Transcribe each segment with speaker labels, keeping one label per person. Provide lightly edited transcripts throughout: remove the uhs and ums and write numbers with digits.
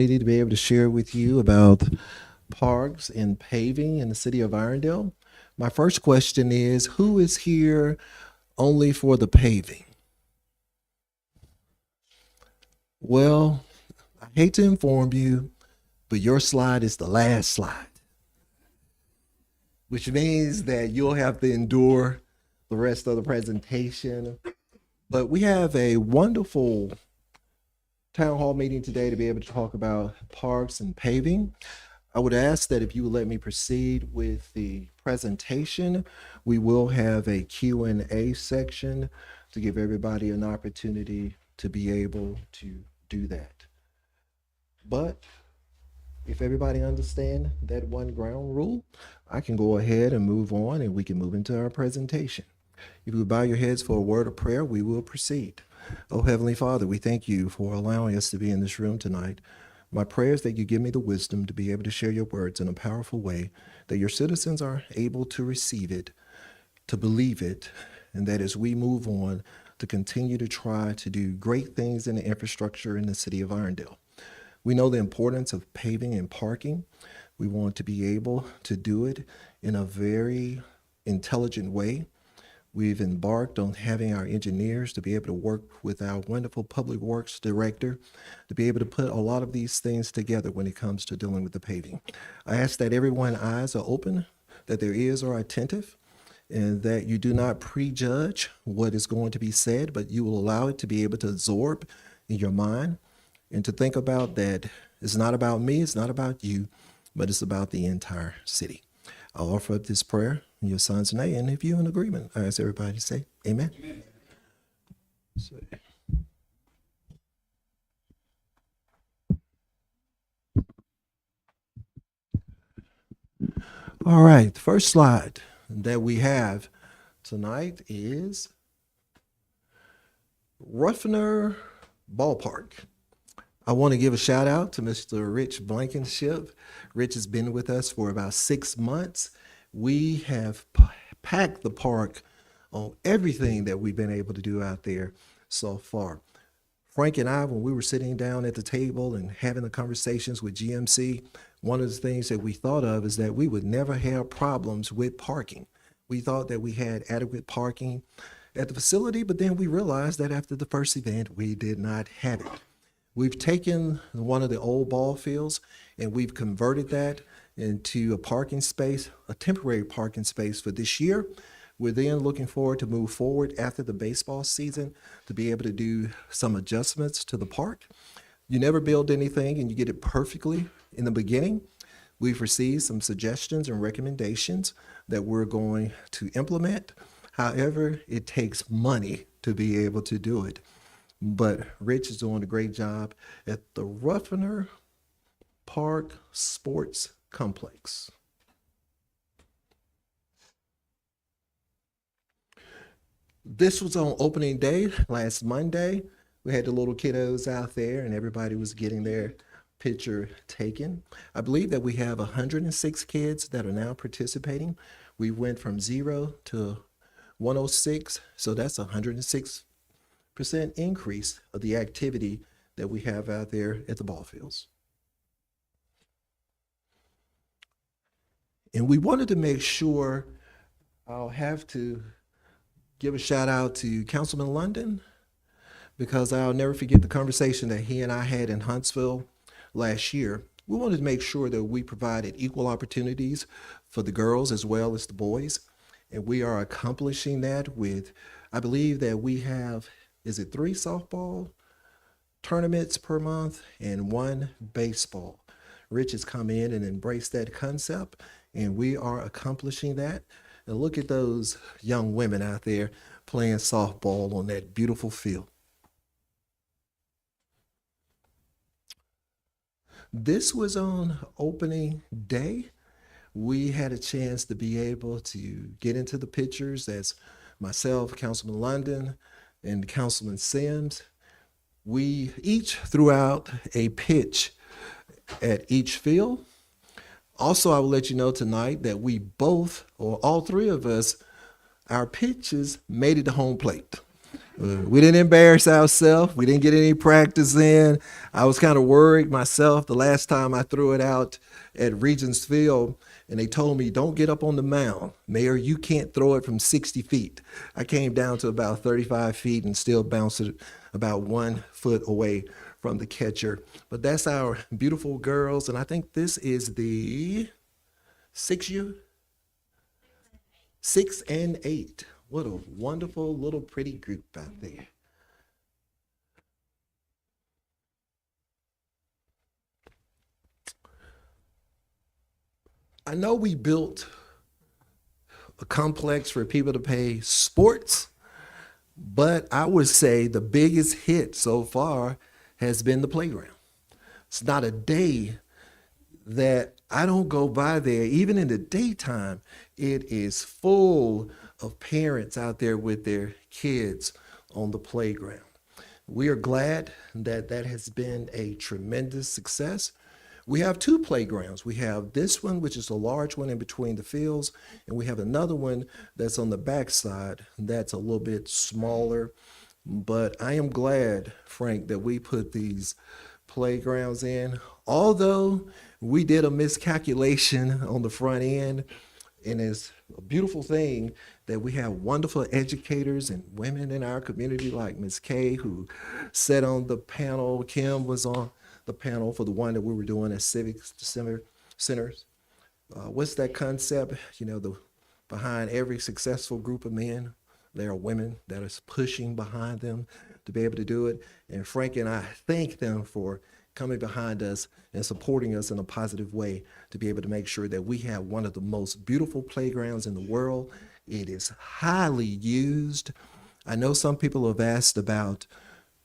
Speaker 1: To be able to share with you about parks and paving in the city of Irondale. My first question is, who is here only for the paving? Well, I hate to inform you, but your slide is the last slide, which means that you'll have to endure the rest of the presentation. But we have a wonderful town hall meeting today to be able to talk about parks and paving. I would ask that if you would let me proceed with the presentation, we will have a Q&A section to give everybody an opportunity to be able to do that. But if everybody understand that one ground rule, I can go ahead and move on and we can move into our presentation. If you would bow your heads for a word of prayer, we will proceed. Oh, Heavenly Father, we thank you for allowing us to be in this room tonight. My prayer is that you give me the wisdom to be able to share your words in a powerful way, that your citizens are able to receive it, to believe it, and that as we move on, to continue to try to do great things in the infrastructure in the city of Irondale. We know the importance of paving and parking. We want to be able to do it in a very intelligent way. We've embarked on having our engineers to be able to work with our wonderful public works director to be able to put a lot of these things together when it comes to dealing with the paving. I ask that everyone's eyes are open, that their ears are attentive, and that you do not prejudge what is going to be said, but you will allow it to be able to absorb in your mind and to think about that it's not about me, it's not about you, but it's about the entire city. I'll offer up this prayer in your son's name, and if you're in agreement, I ask everybody to say amen. Amen. So, all right, the first slide that we have tonight is Ruffner Ballpark. I want to give a shout out to Mr. Rich Blankenship. Rich has been with us for about 6 months. We have packed the park on everything that we've been able to do out there so far. Frank and I, when we were sitting down at the table and having the conversations with GMC, one of the things that we thought of is that we would never have problems with parking. We thought that we had adequate parking at the facility, but then we realized that after the first event, we did not have it. We've taken one of the old ball fields and we've converted that into a parking space, a temporary parking space for this year. We're then looking forward to move forward after the baseball season to be able to do some adjustments to the park. You never build anything and you get it perfectly in the beginning. We've received some suggestions and recommendations that we're going to implement. However, it takes money to be able to do it. But Rich is doing a great job at the Ruffner Park Sports Complex. This was on opening day last Monday. We had the little kiddos out there and everybody was getting their picture taken. I believe that we have 106 kids that are now participating. We went from 0 to 106, so that's 106% increase of the activity that we have out there at the ball fields. And we wanted to make sure, I'll have to give a shout out to Councilman London because I'll never forget the conversation that he and I had in Huntsville last year. We wanted to make sure that we provided equal opportunities for the girls as well as the boys. And we are accomplishing that with, I believe that we have, is it 3 softball tournaments per month and 1 baseball. Rich has come in and embraced that concept, and we are accomplishing that. And look at those young women out there playing softball on that beautiful field. This was on opening day. We had a chance to be able to get into the pictures as myself, Councilman London, and Councilman Sims. We each threw out a pitch at each field. Also, I will let you know tonight that we both, or all 3 of us, our pitches made it to home plate. We didn't embarrass ourselves. We didn't get any practice in. I was kind of worried myself the last time I threw it out at Regents Field, and they told me, don't get up on the mound. Mayor, you can't throw it from 60 feet. I came down to about 35 feet and still bounced it about 1 foot away from the catcher. But that's our beautiful girls, and I think this is the 6U, 6 and 8. What a wonderful little pretty group out there. I know we built a complex for people to play sports, but I would say the biggest hit so far has been the playground. It's not a day that I don't go by there, even in the daytime. It is full of parents out there with their kids on the playground. We are glad that that has been a tremendous success. We have two playgrounds. We have this one, which is a large one in between the fields, and we have another one that's on the backside that's a little bit smaller. But I am glad, Frank, that we put these playgrounds in. Although we did a miscalculation on the front end, and it's a beautiful thing that we have wonderful educators and women in our community like Ms. Kay, who sat on the panel. Kim was on the panel for the one that we were doing at Civic Centers. What's that concept? Behind every successful group of men, there are women that are pushing behind them to be able to do it. And Frank and I thank them for coming behind us and supporting us in a positive way to be able to make sure that we have one of the most beautiful playgrounds in the world. It is highly used. I know some people have asked about,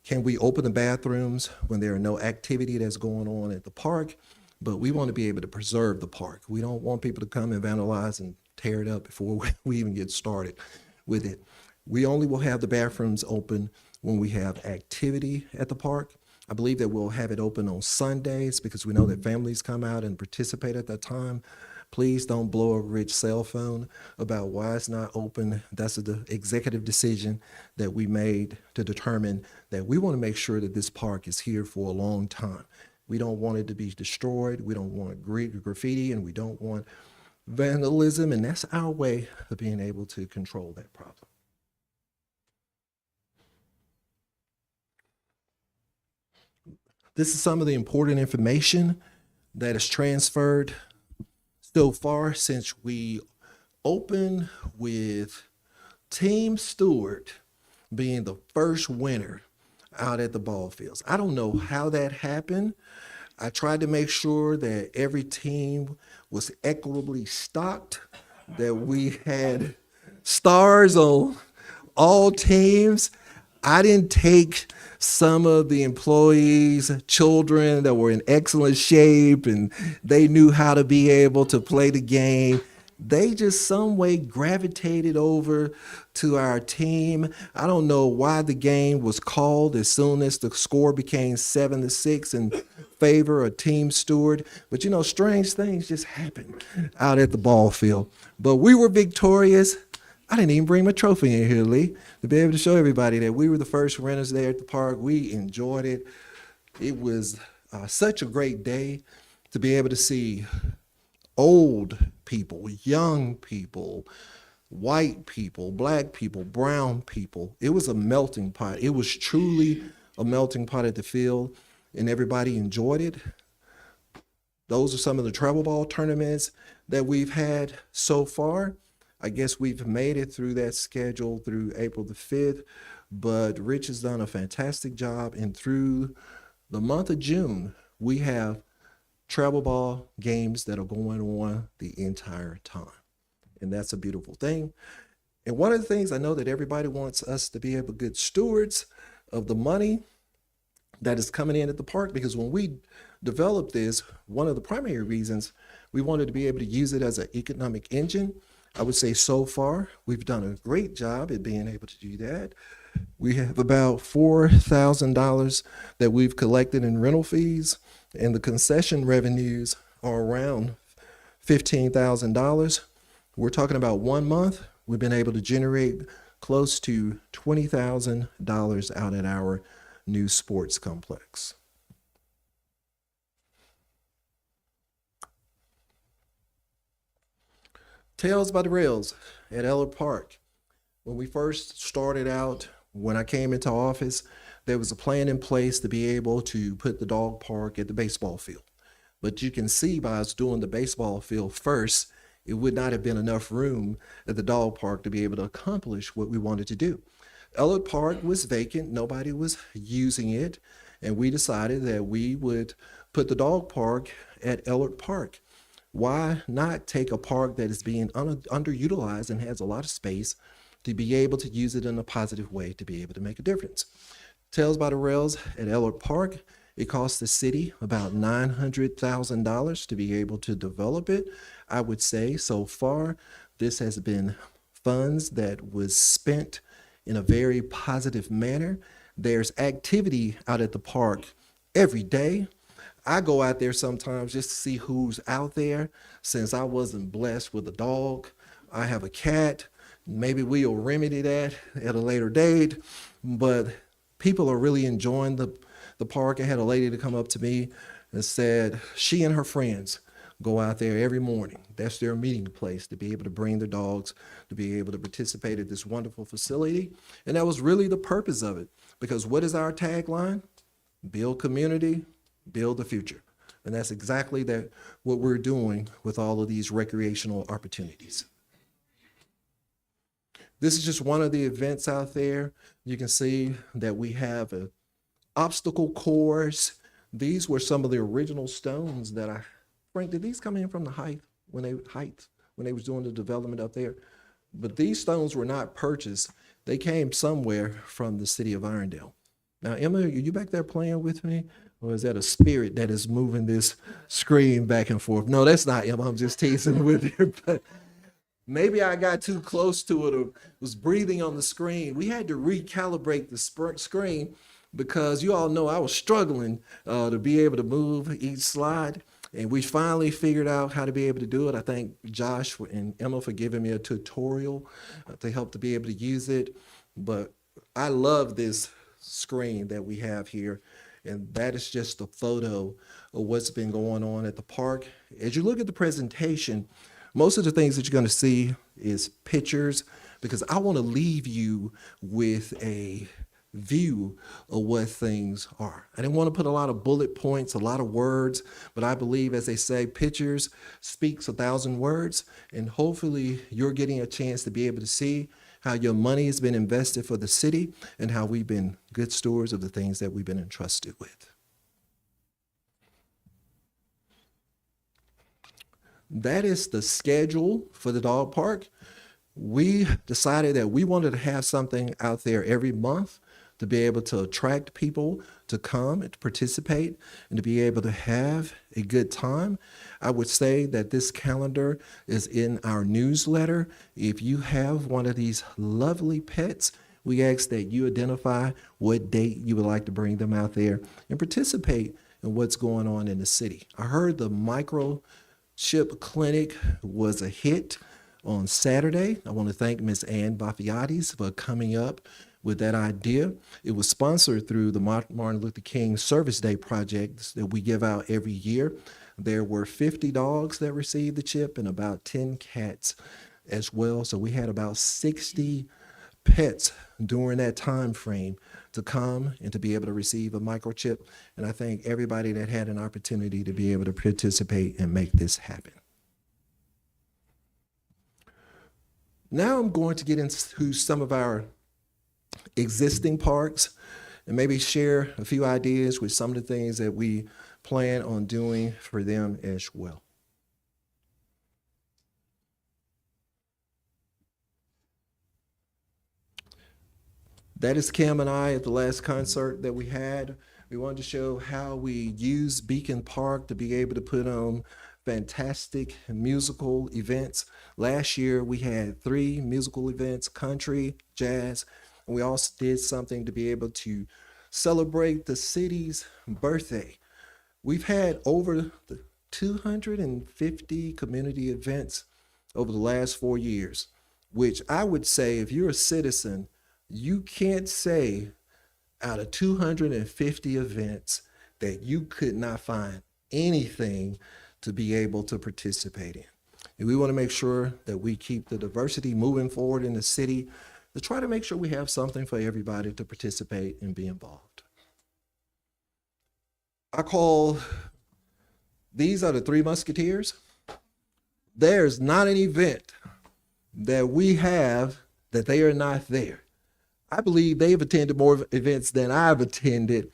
Speaker 1: can we open the bathrooms when there are no activity that's going on at the park? But we want to be able to preserve the park. We don't want people to come and vandalize and tear it up before we even get started with it. We only will have the bathrooms open when we have activity at the park. I believe that we'll have it open on Sundays because we know that families come out and participate at that time. Please don't blow a rich cell phone about why it's not open. That's the executive decision that we made to determine that we want to make sure that this park is here for a long time. We don't want it to be destroyed. We don't want graffiti, and we don't want vandalism, and that's our way of being able to control that problem. This is some of the important information that is transferred so far since we opened, with Team Stewart being the first winner out at the ball fields. I don't know how that happened. I tried to make sure that every team was equitably stocked, that we had stars on all teams. I didn't take some of the employees' children that were in excellent shape and they knew how to be able to play the game. They just some way gravitated over to our team. I don't know why the game was called as soon as the score became 7-6 in favor of Team Stewart. But strange things just happen out at the ball field. But we were victorious. I didn't even bring my trophy in here, Lee, to be able to show everybody that we were the first winners there at the park. We enjoyed it. It was such a great day to be able to see old people, young people, white people, black people, brown people. It was a melting pot. It was truly a melting pot at the field, and everybody enjoyed it. Those are some of the travel ball tournaments that we've had so far. I guess we've made it through that schedule through April the 5th, but Rich has done a fantastic job. And through the month of June, we have travel ball games that are going on the entire time. And that's a beautiful thing. And one of the things I know that everybody wants us to be able to be good stewards of the money that is coming in at the park, because when we developed this, one of the primary reasons we wanted to be able to use it as an economic engine. I would say so far, we've done a great job at being able to do that. We have about $4,000 that we've collected in rental fees, and the concession revenues are around $15,000. We're talking about 1 month. We've been able to generate close to $20,000 out at our new sports complex. Tales by the Rails at Eller Park. When we first started out, when I came into office, there was a plan in place to be able to put the dog park at the baseball field. But you can see by us doing the baseball field first, it would not have been enough room at the dog park to be able to accomplish what we wanted to do. Eller Park was vacant, nobody was using it, and we decided that we would put the dog park at Eller Park. Why not take a park that is being underutilized and has a lot of space to be able to use it in a positive way to be able to make a difference? Tales by the Rails at Eller Park, it cost the city about $900,000 to be able to develop it. I would say so far, this has been funds that was spent in a very positive manner. There's activity out at the park every day. I go out there sometimes just to see who's out there. Since I wasn't blessed with a dog, I have a cat. Maybe we'll remedy that at a later date, but people are really enjoying the park. I had a lady to come up to me and said she and her friends go out there every morning. That's their meeting place, to be able to bring their dogs, to be able to participate at this wonderful facility. And that was really the purpose of it, because what is our tagline? Build community, build the future. And that's exactly what we're doing with all of these recreational opportunities. This is just one of the events out there. You can see that we have an obstacle course. These were some of the original stones that Frank, did these come in from the height when they was doing the development up there? But these stones were not purchased. They came somewhere from the city of Irondale. Now, Emma, are you back there playing with me? Or is that a spirit that is moving this screen back and forth? No, that's not Emma. I'm just teasing with you. But maybe I got too close to it or was breathing on the screen. We had to recalibrate the screen because you all know I was struggling to be able to move each slide. And we finally figured out how to be able to do it. I thank Josh and Emma for giving me a tutorial to help to be able to use it. But I love this screen that we have here. And that is just a photo of what's been going on at the park. As you look at the presentation, most of the things that you're going to see is pictures, because I want to leave you with a view of what things are. I didn't want to put a lot of bullet points, a lot of words, but I believe, as they say, pictures speaks 1,000 words, and hopefully you're getting a chance to be able to see how your money has been invested for the city and how we've been good stewards of the things that we've been entrusted with. That is the schedule for the dog park. We decided that we wanted to have something out there every month to be able to attract people to come and to participate and to be able to have a good time. I would say that this calendar is in our newsletter. If you have one of these lovely pets, we ask that you identify what date you would like to bring them out there and participate in what's going on in the city. I heard the microchip clinic was a hit on Saturday. I want to thank Ms. Ann Bafiatis for coming up with that idea. It was sponsored through the Martin Luther King Service Day project that we give out every year. There were 50 dogs that received the chip and about 10 cats as well. So we had about 60 pets during that time frame to come and to be able to receive a microchip. And I thank everybody that had an opportunity to be able to participate and make this happen. Now I'm going to get into some of our existing parks and maybe share a few ideas with some of the things that we plan on doing for them as well. That is Cam and I at the last concert that we had. We wanted to show how we use Beacon Park to be able to put on fantastic musical events. Last year we had 3 musical events: country, jazz, and we also did something to be able to celebrate the city's birthday. We've had over 250 community events over the last 4 years. which I would say if you're a citizen, you can't say out of 250 events that you could not find anything to be able to participate in. And we want to make sure that we keep the diversity moving forward in the city to try to make sure we have something for everybody to participate and be involved. I call these are the Three Musketeers. There's not an event that we have that they are not there. I believe they've attended more events than I've attended.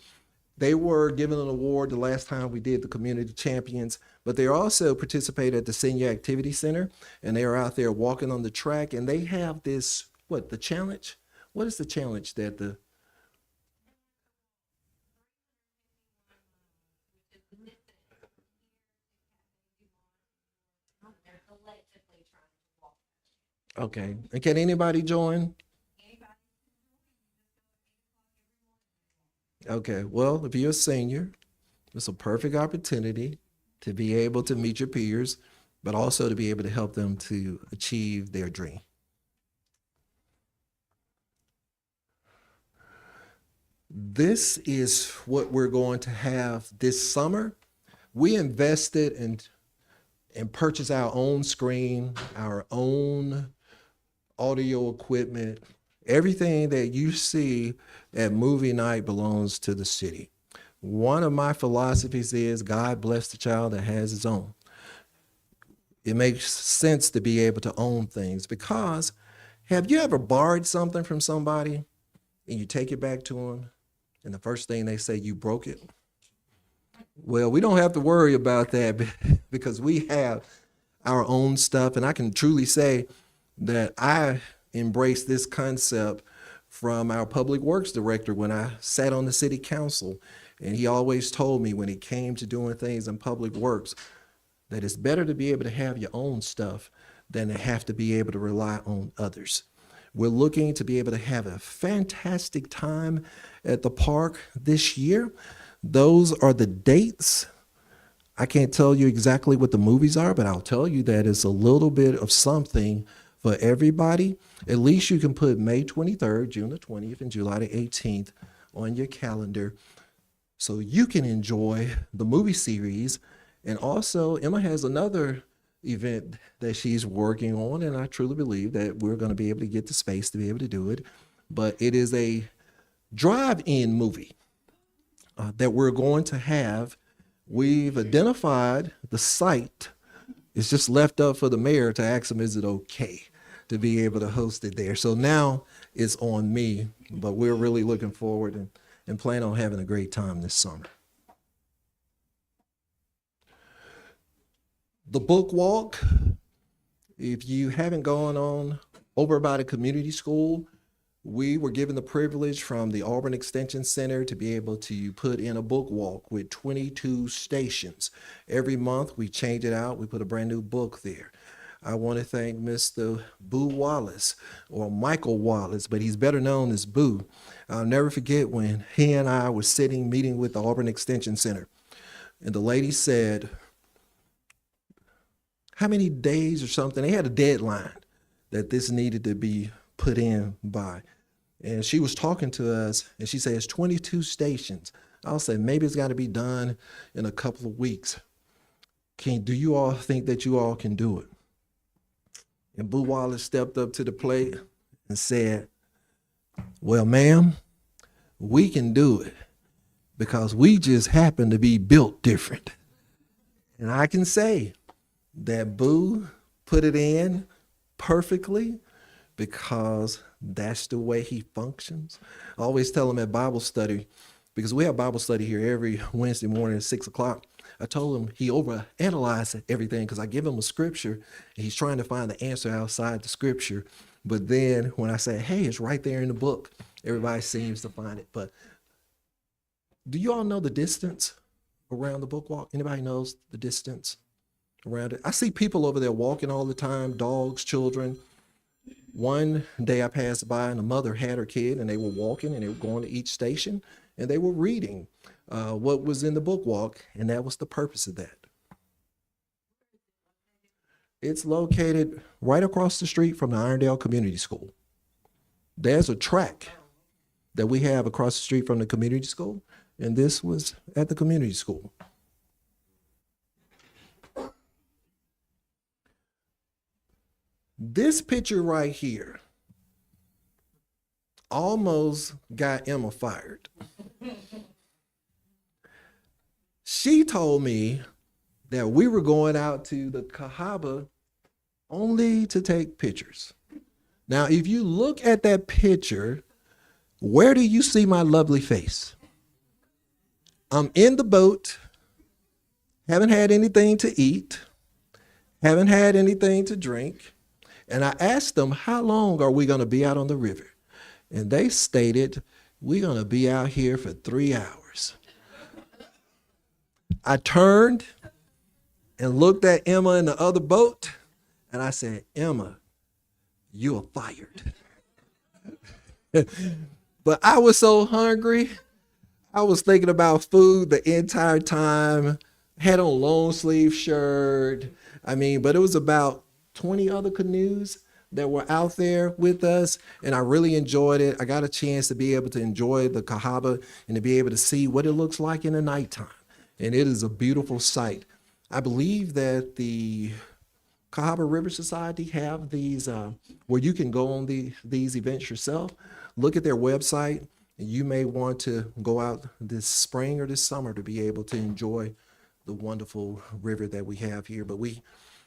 Speaker 1: They were given an award the last time we did the Community Champions, but they also participate at the Senior Activity Center, and they are out there walking on the track, and they have this, the challenge? What is the challenge that the... Okay, and can anybody join? Okay, well, if you're a senior, it's a perfect opportunity to be able to meet your peers, but also to be able to help them to achieve their dream. This is what we're going to have this summer. We invested and purchased our own screen, our own audio equipment. Everything that you see at movie night belongs to the city. One of my philosophies is God bless the child that has his own. It makes sense to be able to own things because have you ever borrowed something from somebody and you take it back to them and the first thing they say, you broke it? Well, we don't have to worry about that because we have our own stuff. And I can truly say that I embraced this concept from our public works director when I sat on the city council. And he always told me when it came to doing things in public works that it's better to be able to have your own stuff than to have to be able to rely on others. We're looking to be able to have a fantastic time at the park this year. Those are the dates. I can't tell you exactly what the movies are, but I'll tell you that it's a little bit of something for everybody. At least you can put May 23rd, June the 20th, and July the 18th on your calendar so you can enjoy the movie series. And also, Emma has another event that she's working on, and I truly believe that we're going to be able to get the space to be able to do it. But it is a drive-in movie that we're going to have. We've identified the site. It's just left up for the mayor to ask him, is it okay to be able to host it there? So now it's on me, but we're really looking forward and plan on having a great time this summer. The book walk, if you haven't gone on over by the community school, we were given the privilege from the Auburn Extension Center to be able to put in a book walk with 22 stations. Every month we change it out, we put a brand new book there. I want to thank Mr. Boo Wallace, or Michael Wallace, but he's better known as Boo. I'll never forget when he and I were sitting meeting with the Auburn Extension Center, and the lady said, how many days or something? They had a deadline that this needed to be put in by. And she was talking to us and she says 22 stations. I'll say maybe it's got to be done in a couple of weeks. Do you all think that you all can do it? And Boo Wallace stepped up to the plate and said, well, ma'am, we can do it because we just happen to be built different. And I can say that Boo put it in perfectly because that's the way he functions. I always tell him at Bible study, because we have Bible study here every Wednesday morning at 6 o'clock. I told him he overanalyzed everything because I give him a scripture and he's trying to find the answer outside the scripture. But then when I say, hey, it's right there in the book, everybody seems to find it. But do you all know the distance around the book walk? Anybody knows the distance around it? I see people over there walking all the time, dogs, children. One day I passed by and a mother had her kid and they were walking and they were going to each station and they were reading what was in the book walk, and that was the purpose of that. It's located right across the street from the Irondale Community School. There's a track that we have across the street from the community school, and this was at the community school. This picture right here almost got Emma fired. She told me that we were going out to the Cahaba only to take pictures. Now, if you look at that picture, where do you see my lovely face? I'm in the boat, haven't had anything to eat, haven't had anything to drink. And I asked them, how long are we going to be out on the river? And they stated, we're going to be out here for 3 hours. I turned and looked at Emma in the other boat, and I said, Emma, you are fired. But I was so hungry. I was thinking about food the entire time. Had on long sleeve shirt. But it was about 20 other canoes that were out there with us, and I really enjoyed it. I got a chance to be able to enjoy the Cahaba and to be able to see what it looks like in the nighttime. And it is a beautiful sight. I believe that the Cahaba River Society have these where you can go on these events yourself. Look at their website, and you may want to go out this spring or this summer to be able to enjoy the wonderful river that we have here. But we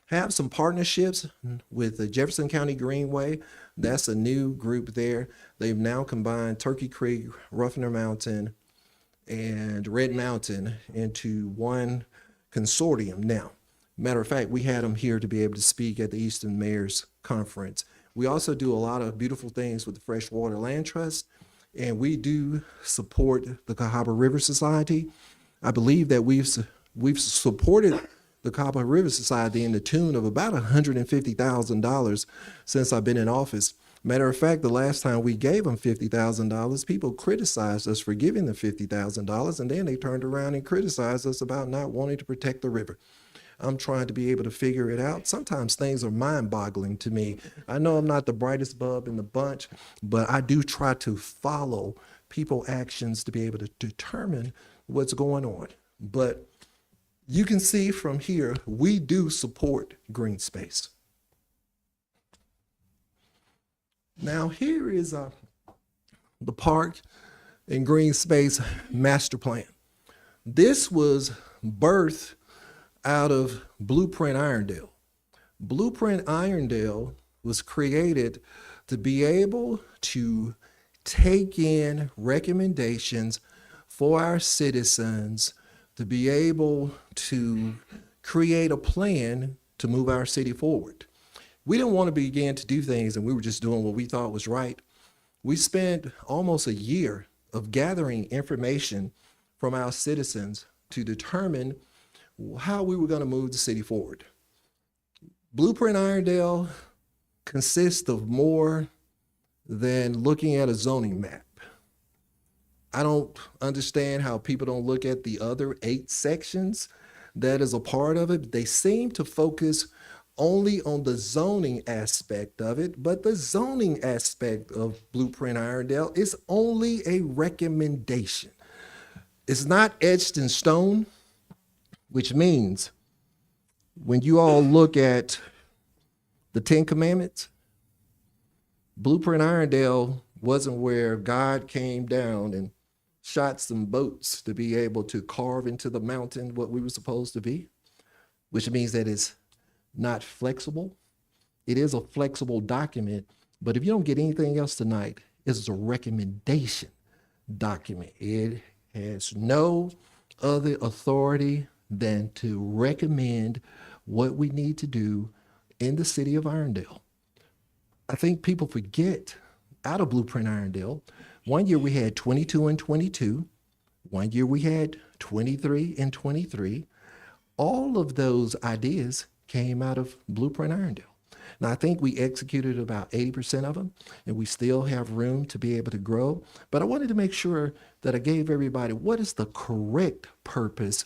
Speaker 1: have some partnerships with the Jefferson County Greenway. That's a new group there. They've now combined Turkey Creek, Ruffner Mountain, and Red Mountain into one consortium now. Matter of fact, we had them here to be able to speak at the Eastern Mayor's Conference. We also do a lot of beautiful things with the Freshwater Land Trust, and we do support the Cahaba River Society. I believe that we've supported the Cahaba River Society in the tune of about $150,000 since I've been in office. Matter of fact, the last time we gave them $50,000, people criticized us for giving them $50,000, and then they turned around and criticized us about not wanting to protect the river. I'm trying to be able to figure it out. Sometimes things are mind-boggling to me. I know I'm not the brightest bulb in the bunch, but I do try to follow people's actions to be able to determine what's going on. But you can see from here, we do support green space. Now here is the park and green space master plan. This was birthed out of Blueprint Irondale. Blueprint Irondale was created to be able to take in recommendations for our citizens to be able to create a plan to move our city forward. We didn't want to begin to do things and we were just doing what we thought was right. We spent almost a year of gathering information from our citizens to determine how we were going to move the city forward. Blueprint Irondale consists of more than looking at a zoning map. I don't understand how people don't look at the other 8 sections that is a part of it. They seem to focus only on the zoning aspect of it, but the zoning aspect of Blueprint Irondale is only a recommendation. It's not etched in stone, which means when you all look at the 10 Commandments, Blueprint Irondale wasn't where God came down and shot some boats to be able to carve into the mountain what we were supposed to be, which means that it's not flexible. It is a flexible document, but if you don't get anything else tonight, it's a recommendation document. It has no other authority than to recommend what we need to do in the city of Irondale. I think people forget out of Blueprint Irondale, one year we had 22 and 22. One year we had 23 and 23. All of those ideas came out of Blueprint Irondale. Now, I think we executed about 80% of them, and we still have room to be able to grow. But I wanted to make sure that I gave everybody what is the correct purpose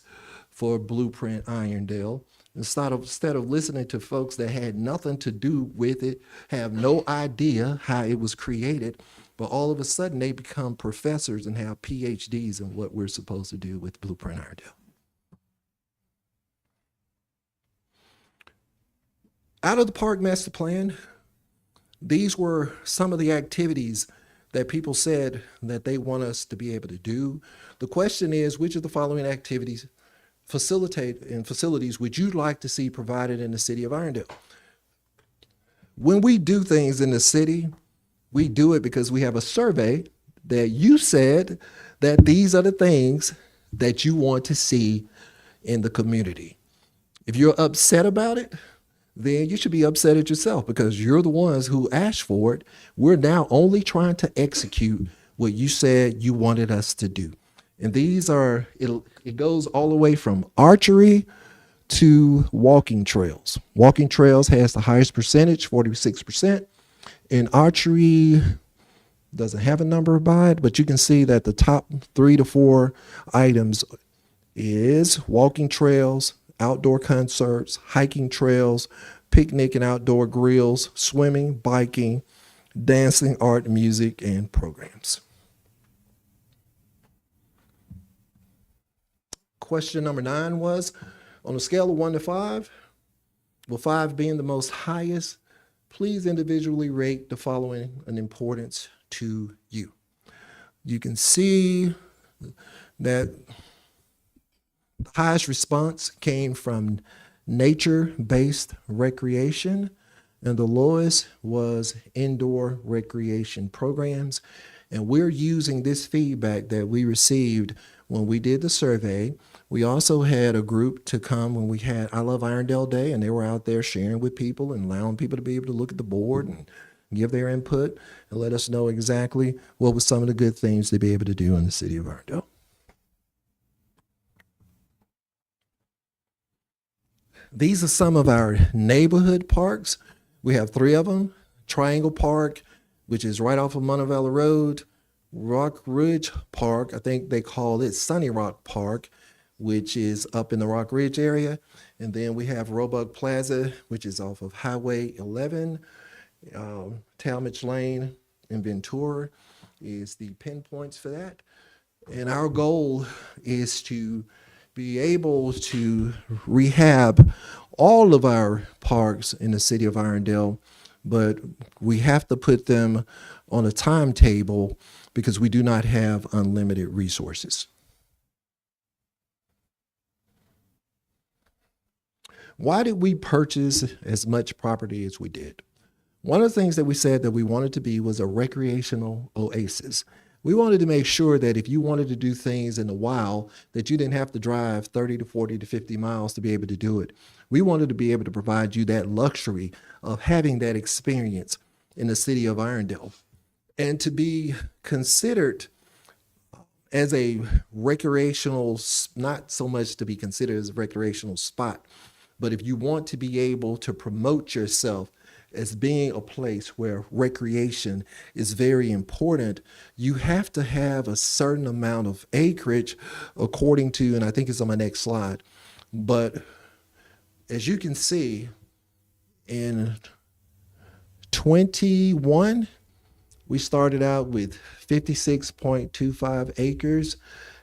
Speaker 1: for Blueprint Irondale. Instead of listening to folks that had nothing to do with it, have no idea how it was created, but all of a sudden they become professors and have PhDs in what we're supposed to do with Blueprint Irondale. Out of the park master plan, these were some of the activities that people said that they want us to be able to do. The question is, which of the following activities facilities would you like to see provided in the city of Irondale? When we do things in the city, we do it because we have a survey that you said that these are the things that you want to see in the community. If you're upset about it, then you should be upset at yourself because you're the ones who asked for it. We're now only trying to execute what you said you wanted us to do. And these are, it goes all the way from archery to walking trails. Walking trails has the highest percentage, 46%. And archery doesn't have a number by it, but you can see that the top 3 to 4 items is walking trails, outdoor concerts, hiking trails, picnic and outdoor grills, swimming, biking, dancing, art, music, and programs. Question number 9 was, on a scale of 1 to 5, with 5 being the most highest, please individually rate the following in importance to you. You can see that the highest response came from nature-based recreation, and the lowest was indoor recreation programs. And we're using this feedback that we received when we did the survey. We also had a group to come when we had I Love Irondale Day, and they were out there sharing with people and allowing people to be able to look at the board and give their input and let us know exactly what was some of the good things to be able to do in the city of Irondale. These are some of our neighborhood parks. We have 3 of them. Triangle Park, which is right off of Montevallo Road. Rock Ridge Park, I think they call it Sunny Rock Park, which is up in the Rock Ridge area. And then we have Roebuck Plaza, which is off of Highway 11. Talmadge Lane in Ventura is the pinpoints for that. And our goal is to be able to rehab all of our parks in the city of Irondale, but we have to put them on a timetable because we do not have unlimited resources. Why did we purchase as much property as we did? One of the things that we said that we wanted to be was a recreational oasis. We wanted to make sure that if you wanted to do things in the wild, that you didn't have to drive 30 to 40 to 50 miles to be able to do it. We wanted to be able to provide you that luxury of having that experience in the city of Irondale. And to be considered as a recreational, not so much to be considered as a recreational spot, but if you want to be able to promote yourself as being a place where recreation is very important, you have to have a certain amount of acreage according to, and I think it's on my next slide, but as you can see, in 21, we started out with 56.25 acres,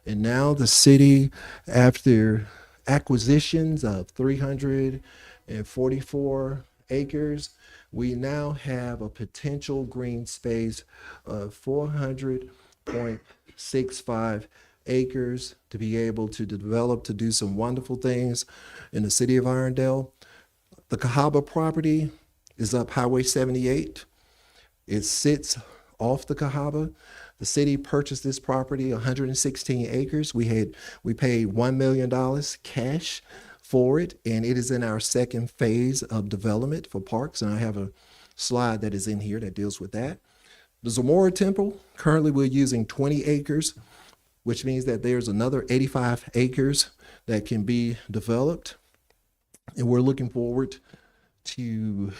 Speaker 1: and now the city, after acquisitions of 344 acres, we now have a potential green space of 400.65 acres to be able to develop, to do some wonderful things in the city of Irondale. The Cahaba property is up Highway 78. It sits off the Cahaba. The city purchased this property, 116 acres. We paid $1 million cash for it, and it is in our second phase of development for parks, and I have a slide that is in here that deals with that. The Zamora Temple, currently we're using 20 acres, which means that there's another 85 acres that can be developed, and we're looking forward to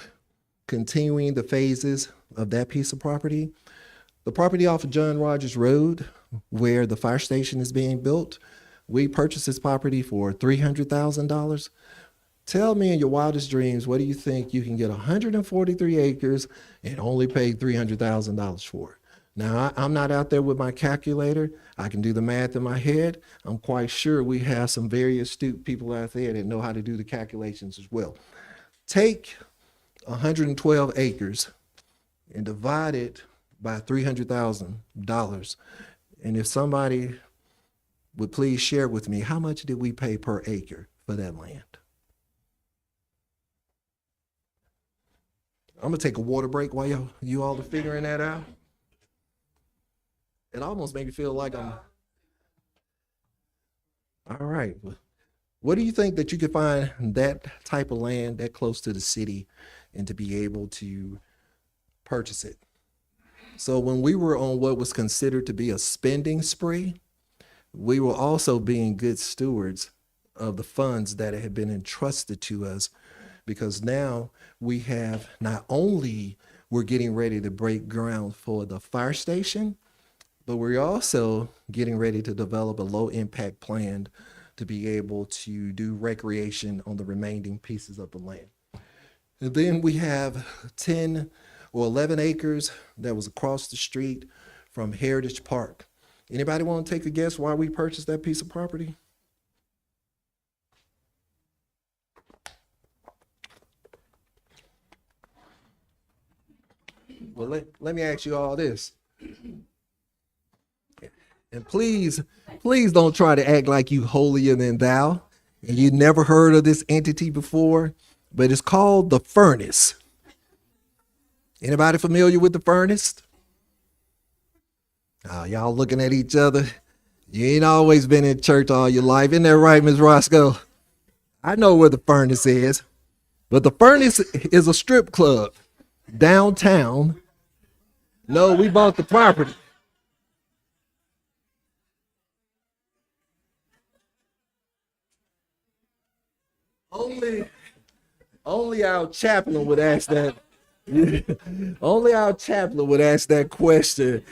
Speaker 1: continuing the phases of that piece of property. The property off of John Rogers Road, where the fire station is being built, We purchased this property for $300,000. Tell me in your wildest dreams, what do you think you can get 143 acres and only pay $300,000 for? Now, I'm not out there with my calculator. I can do the math in my head. I'm quite sure we have some very astute people out there that know how to do the calculations as well. Take 112 acres and divide it by $300,000. And if somebody would please share with me, how much did we pay per acre for that land? I'm gonna take a water break while you all are figuring that out. It almost made me feel like I'm all right. What do you think that you could find that type of land that close to the city and to be able to purchase it? So when we were on what was considered to be a spending spree, we were also being good stewards of the funds that had been entrusted to us, because now we have not only we're getting ready to break ground for the fire station, but we're also getting ready to develop a low impact plan to be able to do recreation on the remaining pieces of the land. And then we have 10 or 11 acres that was across the street from Heritage Park. Anybody want to take a guess why we purchased that piece of property? Well, let me ask you all this. And please don't try to act like you holier than thou and you never heard of this entity before, but it's called the furnace. Anybody familiar with the furnace? Oh, y'all looking at each other. You ain't always been in church all your life. Isn't that right, Ms. Roscoe? I know where the furnace is, but the furnace is a strip club downtown. No, we bought the property. Only our chaplain would ask that. Only our chaplain would ask that question.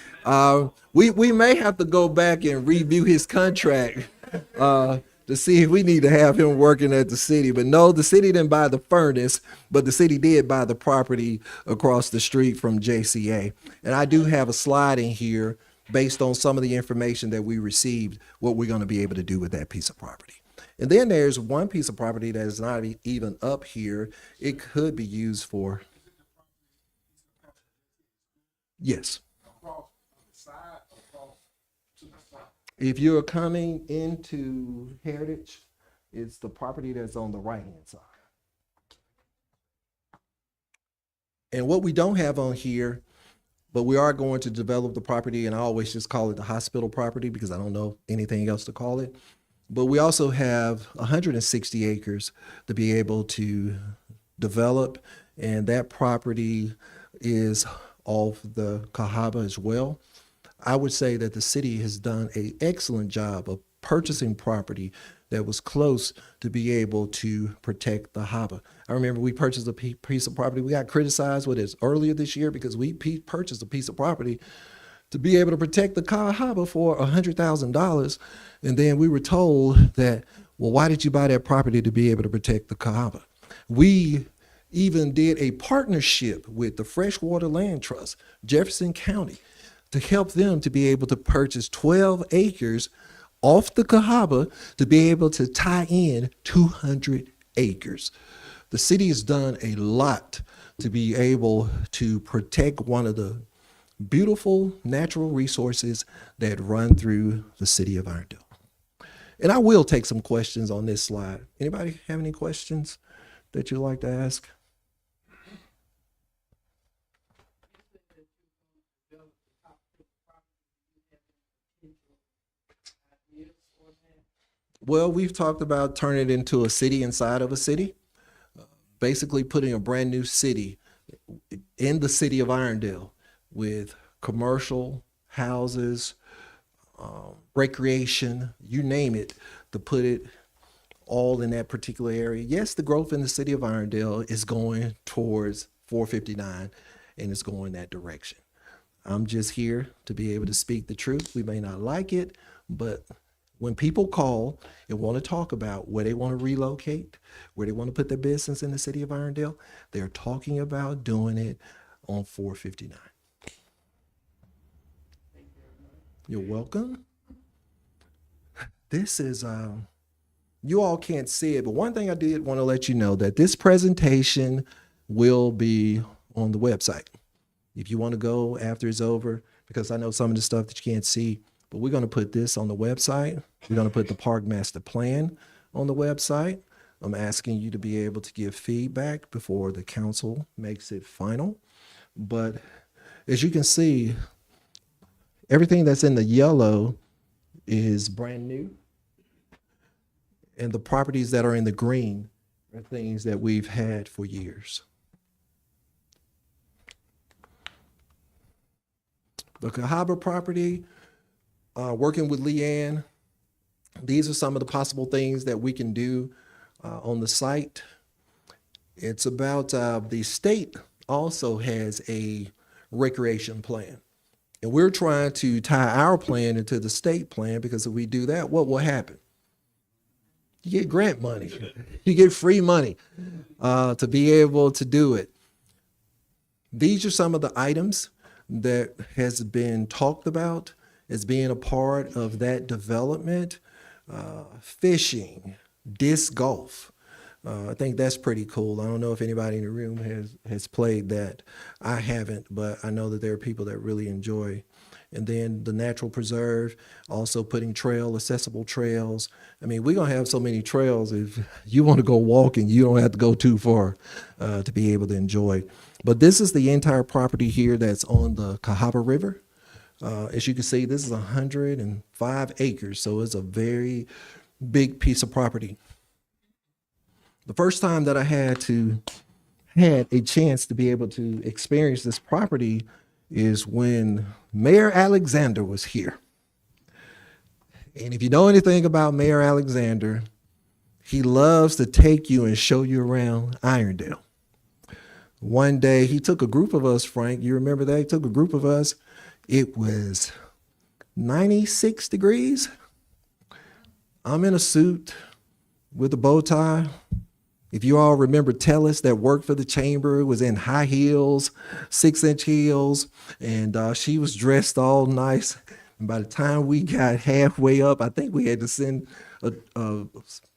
Speaker 1: We may have to go back and review his contract to see if we need to have him working at the city. But no, the city didn't buy the furnace, but the city did buy the property across the street from JCA. And I do have a slide in here based on some of the information that we received, what we're going to be able to do with that piece of property. And then there's one piece of property that is not even up here. It could be used for. Yes. If you're coming into Heritage, it's the property that's on the right-hand side. And what we don't have on here, but we are going to develop the property, and I always just call it the hospital property because I don't know anything else to call it. But we also have 160 acres to be able to develop, and that property is off the Cahaba as well. I would say that the city has done an excellent job of purchasing property that was close to be able to protect the harbor. I remember we purchased a piece of property. We got criticized with this earlier this year because we purchased a piece of property to be able to protect the Cahaba for $100,000. And then we were told that, well, why did you buy that property to be able to protect the Cahaba? We even did a partnership with the Freshwater Land Trust, Jefferson County, to help them to be able to purchase 12 acres off the Cahaba to be able to tie in 200 acres. The city has done a lot to be able to protect one of the beautiful natural resources that run through the city of Irondale. And I will take some questions on this slide. Anybody have any questions that you'd like to ask? Well, we've talked about turning it into a city inside of a city, basically putting a brand new city in the city of Irondale with commercial houses, recreation, you name it, to put it all in that particular area. Yes, the growth in the city of Irondale is going towards 459 and it's going that direction. I'm just here to be able to speak the truth. We may not like it, but When people call and want to talk about where they want to relocate, where they want to put their business in the city of Irondale, they're talking about doing it on 459. You're welcome. This is, you all can't see it, but one thing I did want to let you know that this presentation will be on the website. If you want to go after it's over, because I know some of the stuff that you can't see, but we're going to put this on the website. We're going to put the park master plan on the website. I'm asking you to be able to give feedback before the council makes it final. But as you can see, everything that's in the yellow is brand new. And the properties that are in the green are things that we've had for years. The Cahaba property, working with Leanne, these are some of the possible things that we can do on the site. It's about the state also has a recreation plan. And we're trying to tie our plan into the state plan, because if we do that, what will happen? You get grant money, you get free money to be able to do it. These are some of the items that has been talked about as being a part of that development. Fishing, disc golf. I think that's pretty cool. I don't know if anybody in the room has played that. I haven't, but I know that there are people that really enjoy. And then the natural preserve, also putting accessible trails. I mean, we're going to have so many trails. If you want to go walking, you don't have to go too far to be able to enjoy. But this is the entire property here that's on the Cahaba River. As you can see, this is 105 acres, so it's a very big piece of property. The first time that I had a chance to be able to experience this property is when Mayor Alexander was here. And if you know anything about Mayor Alexander, he loves to take you and show you around Irondale. One day he took a group of us, Frank, you remember that? He took a group of us. It was 96 degrees. I'm in a suit with a bow tie. If you all remember Tellis that worked for the chamber, was in high heels, 6-inch heels, and she was dressed all nice. And by the time we got halfway up, I think we had to send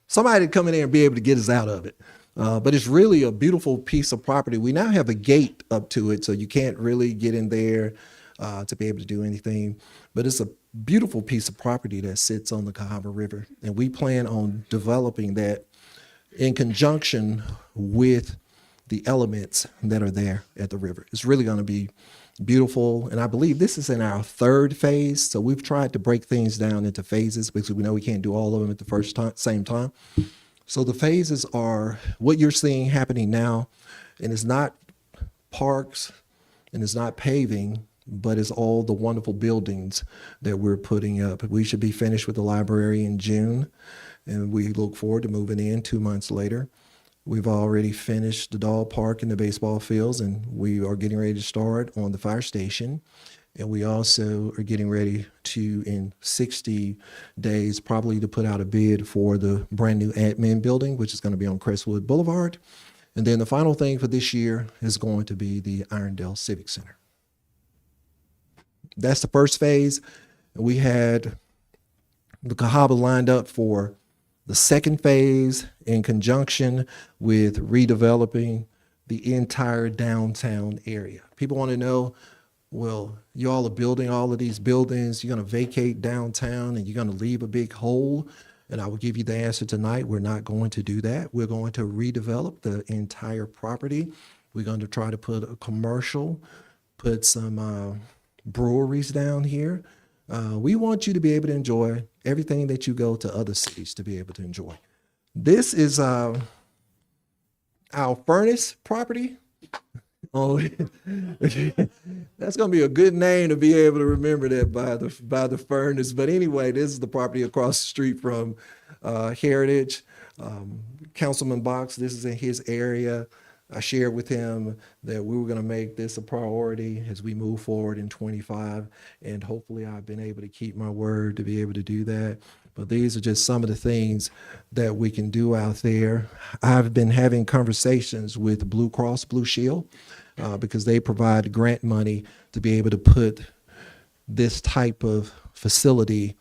Speaker 1: somebody to come in there and be able to get us out of it. But it's really a beautiful piece of property. We now have a gate up to it, so you can't really get in there to be able to do anything. But it's a beautiful piece of property that sits on the Cahaba River. And we plan on developing that in conjunction with the elements that are there at the river. It's really going to be beautiful. And I believe this is in our third phase. So we've tried to break things down into phases because we know we can't do all of them at the same time. So the phases are what you're seeing happening now. And it's not parks and it's not paving, but it's all the wonderful buildings that we're putting up. We should be finished with the library in June, and we look forward to moving in 2 months later. We've already finished the dog park and the baseball fields, and we are getting ready to start on the fire station. And we also are getting ready to, in 60 days, probably to put out a bid for the brand new admin building, which is going to be on Crestwood Boulevard. And then the final thing for this year is going to be the Irondale Civic Center. That's the first phase. We had the Cahaba lined up for the second phase in conjunction with redeveloping the entire downtown area. People want to know, well, you all are building all of these buildings, you're going to vacate downtown and you're going to leave a big hole. And I will give you the answer tonight. We're not going to do that. We're going to redevelop the entire property. We're going to try to put a commercial, put some breweries down here. We want you to be able to enjoy everything that you go to other cities to be able to enjoy. This is our furnace property. Oh, that's going to be a good name to be able to remember that by the furnace. But anyway, this is the property across the street from Heritage. Councilman Box, this is in his area. I shared with him that we were going to make this a priority as we move forward in 25, and hopefully I've been able to keep my word to be able to do that. But these are just some of the things that we can do out there. I've been having conversations with Blue Cross Blue Shield because they provide grant money to be able to put this type of facility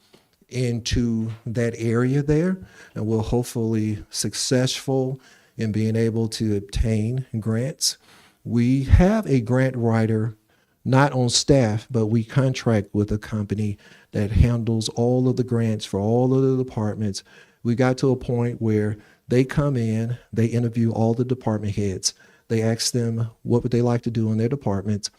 Speaker 1: into that area there, and we're hopefully successful in being able to obtain grants. We have a grant writer not on staff, but we contract with a company that handles all of the grants for all of the departments. We got to a point where they come in, they interview all the department heads, they ask them what would they like to do in their departments.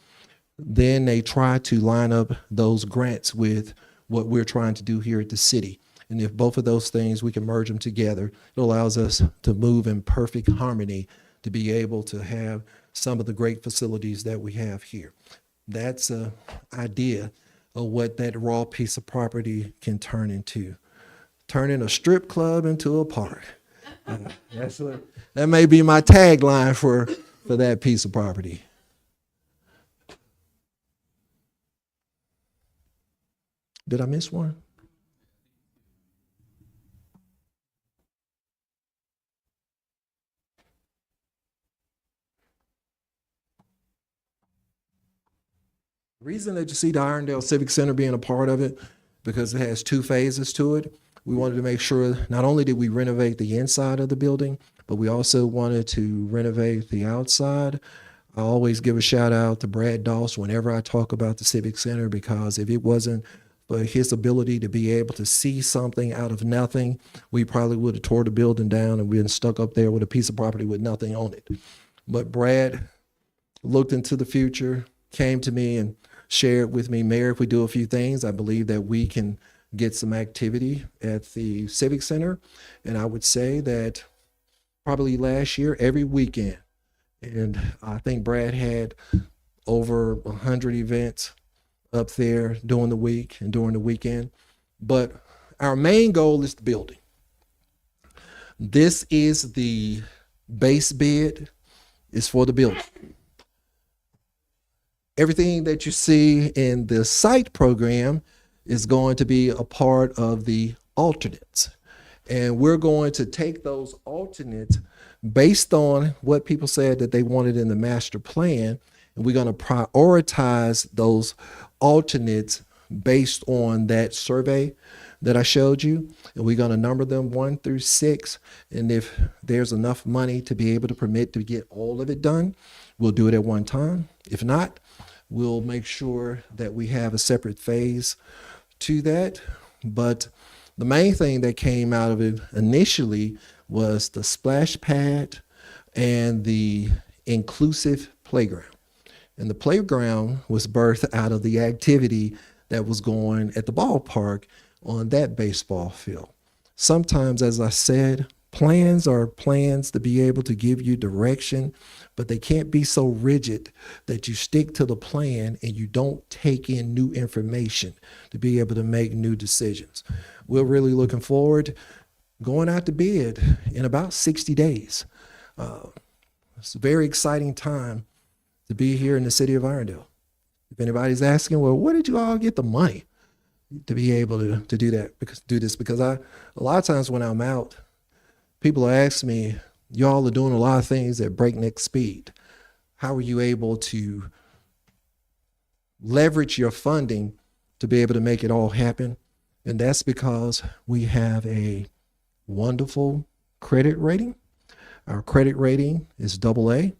Speaker 1: Then they try to line up those grants with what we're trying to do here at the city. And if both of those things, we can merge them together, it allows us to move in perfect harmony to be able to have some of the great facilities that we have here. That's an idea of what that raw piece of property can turn into. Turning a strip club into a park. That may be my tagline for that piece of property. Did I miss one? The reason that you see the Irondale Civic Center being a part of it, because it has two phases to it. We wanted to make sure not only did we renovate the inside of the building, but we also wanted to renovate the outside. I always give a shout out to Brad Doss whenever I talk about the Civic Center, because if it wasn't for his ability to be able to see something out of nothing, we probably would have tore the building down and been stuck up there with a piece of property with nothing on it. But Brad looked into the future, came to me and shared with me, Mayor, if we do a few things, I believe that we can get some activity at the Civic Center. And I would say that probably last year, every weekend, and I think Brad had over 100 events up there during the week and during the weekend. But our main goal is the building. This is the base bid, is for the building. Everything that you see in the site program is going to be a part of the alternates. And we're going to take those alternates based on what people said that they wanted in the master plan, and we're going to prioritize those alternates based on that survey that I showed you. And we're going to number them 1 through 6. And if there's enough money to be able to permit to get all of it done, we'll do it at one time. If not, we'll make sure that we have a separate phase to that. But the main thing that came out of it initially was the splash pad and the inclusive playground. And the playground was birthed out of the activity that was going at the ballpark on that baseball field. Sometimes, as I said, plans are plans to be able to give you direction, but they can't be so rigid that you stick to the plan and you don't take in new information to be able to make new decisions. We're really looking forward going out to bid in about 60 days. It's a very exciting time to be here in the city of Irondale. If anybody's asking, well, where did you all get the money to be able to do that? Because a lot of times when I'm out, people ask me, y'all are doing a lot of things at breakneck speed. How are you able to leverage your funding to be able to make it all happen? And that's because we have a wonderful credit rating. Our credit rating is AA,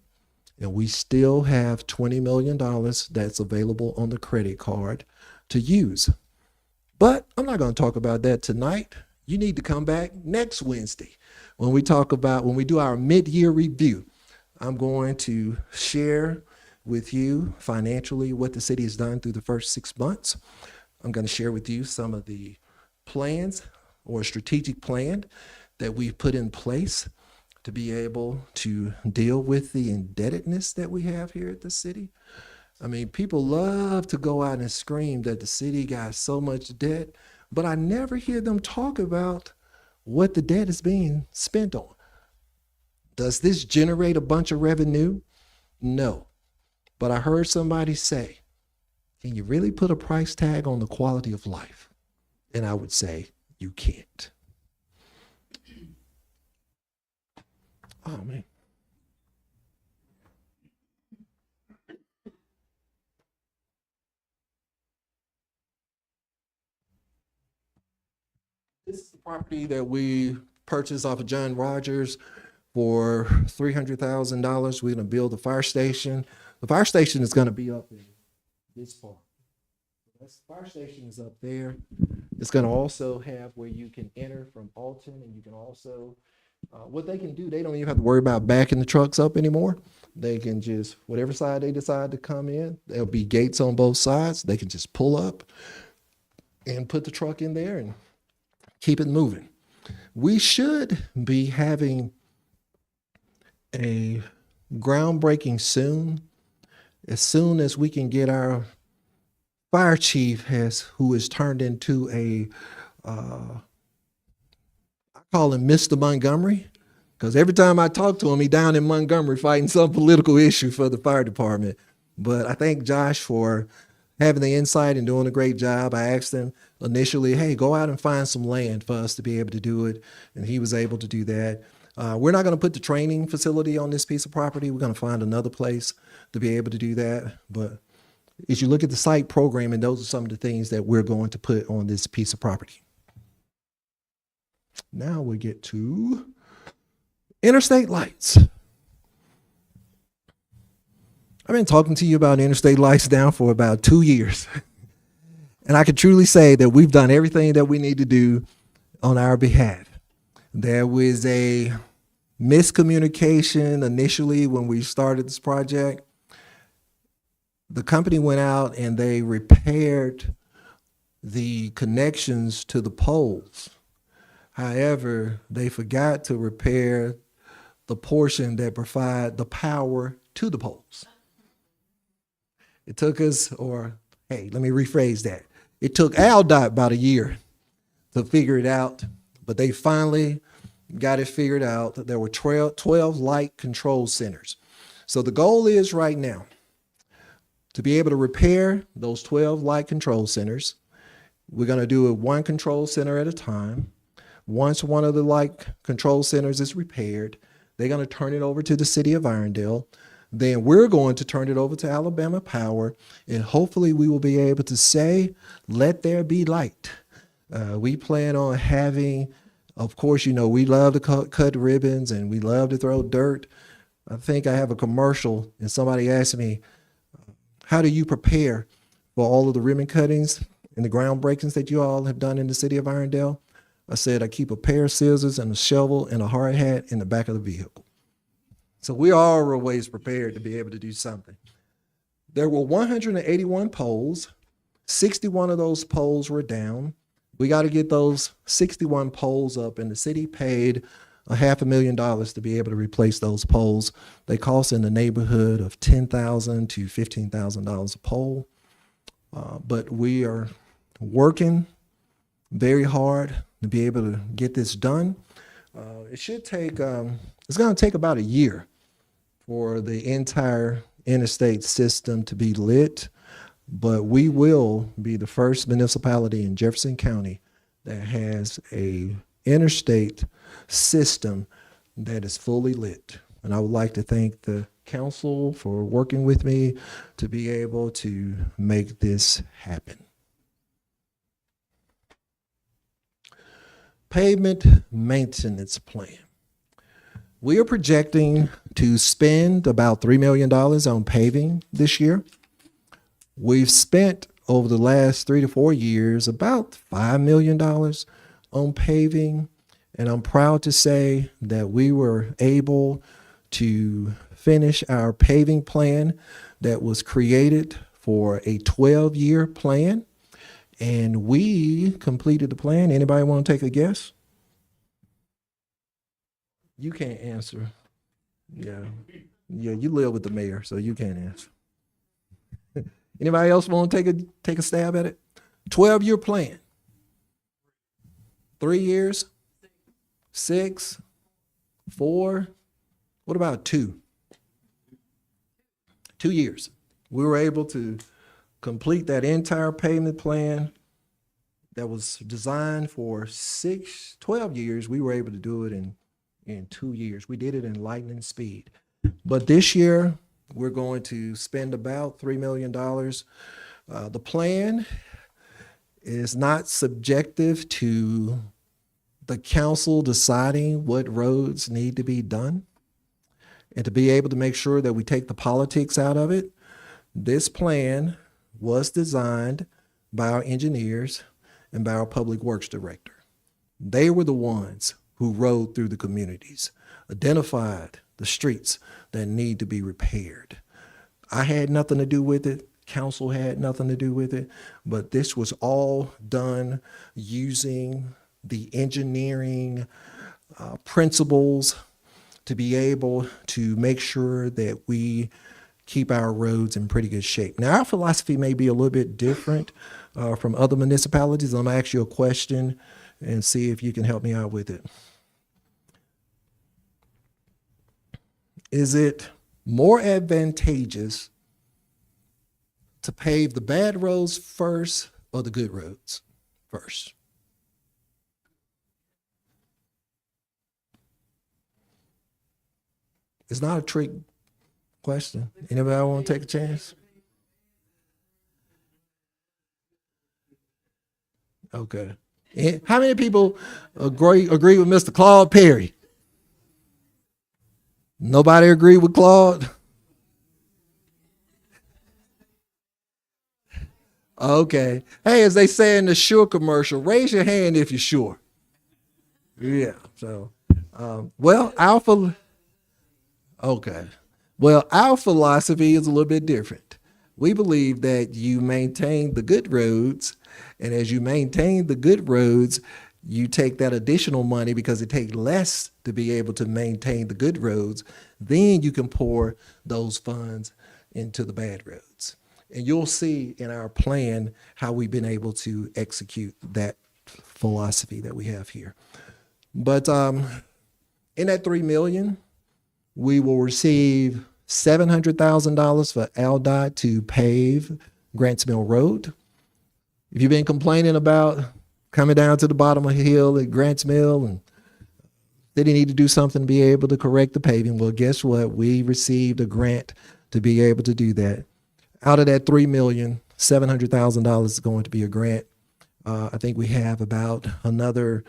Speaker 1: and we still have $20 million that's available on the credit card to use. But I'm not going to talk about that tonight. You need to come back next Wednesday when we do our mid-year review. I'm going to share with you financially what the city has done through the first 6 months. I'm going to share with you some of the plans or strategic plan that we've put in place to be able to deal with the indebtedness that we have here at the city. I mean, people love to go out and scream that the city got so much debt, but I never hear them talk about what the debt is being spent on. Does this generate a bunch of revenue? No. But I heard somebody say, can you really put a price tag on the quality of life? And I would say, you you can't. Oh, man. This is the property that we purchased off of John Rogers for $300,000. We're going to build a fire station. The fire station is going to be up in this part. The fire station is up there. It's going to also have where you can enter from Alton, and you can also, what they can do, they don't even have to worry about backing the trucks up anymore. They can just, whatever side they decide to come in, there'll be gates on both sides. They can just pull up and put the truck in there and keep it moving. We should be having a groundbreaking soon as we can get our fire chief who has turned into I call him Mr. Montgomery, because every time I talk to him, he's down in Montgomery fighting some political issue for the fire department. But I thank Josh for having the insight and doing a great job. I asked him initially, hey, go out and find some land for us to be able to do it. And he was able to do that. We're not going to put the training facility on this piece of property. We're going to find another place to be able to do that. But as you look at the site programming, those are some of the things that we're going to put on this piece of property. Now we get to interstate lights. I've been talking to you about interstate lights now for about 2 years. And I can truly say that we've done everything that we need to do on our behalf. There was a miscommunication initially when we started this project. The company went out and they repaired the connections to the poles. However, they forgot to repair the portion that provide the power to the poles. It took us, let me rephrase that. It took AlDOT about a year to figure it out, but they finally got it figured out. There were 12 light control centers. So the goal is right now to be able to repair those 12 light control centers. We're going to do it one control center at a time. Once one of the light control centers is repaired, they're going to turn it over to the city of Irondale. Then we're going to turn it over to Alabama Power, and hopefully we will be able to say, let there be light. We plan on having, of course, we love to cut ribbons and we love to throw dirt. I think I have a commercial and somebody asked me, how do you prepare for all of the ribbon cuttings and the groundbreakings that you all have done in the city of Irondale? I said, I keep a pair of scissors and a shovel and a hard hat in the back of the vehicle. So we are always prepared to be able to do something. There were 181 poles. 61 of those poles were down. We got to get those 61 poles up, and the city paid $500,000 to be able to replace those poles. They cost in the neighborhood of $10,000 to $15,000 a pole. But we are working very hard to be able to get this done. It should take, it's going to take about a year for the entire interstate system to be lit, but we will be the first municipality in Jefferson County that has a interstate system that is fully lit. And I would like to thank the council for working with me to be able to make this happen. Pavement maintenance plan. We are projecting to spend about $3 million on paving this year. We've spent over the last 3 to 4 years about $5 million on paving. And I'm proud to say that we were able to finish our paving plan that was created for a 12-year plan. And we completed the plan. Anybody want to take a guess? You can't answer. Yeah, you live with the mayor, so you can't answer. Anybody else want to take a stab at it? 12-year plan. 3 years? 6? 4? What about 2? 2 years. We were able to complete that entire payment plan. that was designed for 12 years, we were able to do it in 2 years. We did it in lightning speed. But this year, we're going to spend about $3 million. The plan is not subjective to the council deciding what roads need to be done. And to be able to make sure that we take the politics out of it, this plan was designed by our engineers and by our public works director. They were the ones who rode through the communities, identified the streets that need to be repaired. I had nothing to do with it. Council had nothing to do with it, but this was all done using the engineering principles to be able to make sure that we keep our roads in pretty good shape. Now, our philosophy may be a little bit different from other municipalities. I'm gonna ask you a question and see if you can help me out with it. Is it more advantageous to pave the bad roads first or the good roads first? It's not a trick question. Anybody want to take a chance? Okay. How many people agree with Mr. Claude Perry? Nobody agree with Claude? Okay. Hey, as they say in the Sure commercial, raise your hand if you're sure. Yeah. So, well, okay. Well, our philosophy is a little bit different. We believe that you maintain the good roads, and as you maintain the good roads, you take that additional money because it takes less to be able to maintain the good roads. Then you can pour those funds into the bad roads. And you'll see in our plan how we've been able to execute that philosophy that we have here. But in that $3 million, we will receive $700,000 for AlDOT to pave Grants Mill Road. If you've been complaining about coming down to the bottom of the hill at Grants Mill and they need to do something to be able to correct the paving, well, guess what? We received a grant to be able to do that. Out of that $3 million, $700,000 is going to be a grant. I think we have about another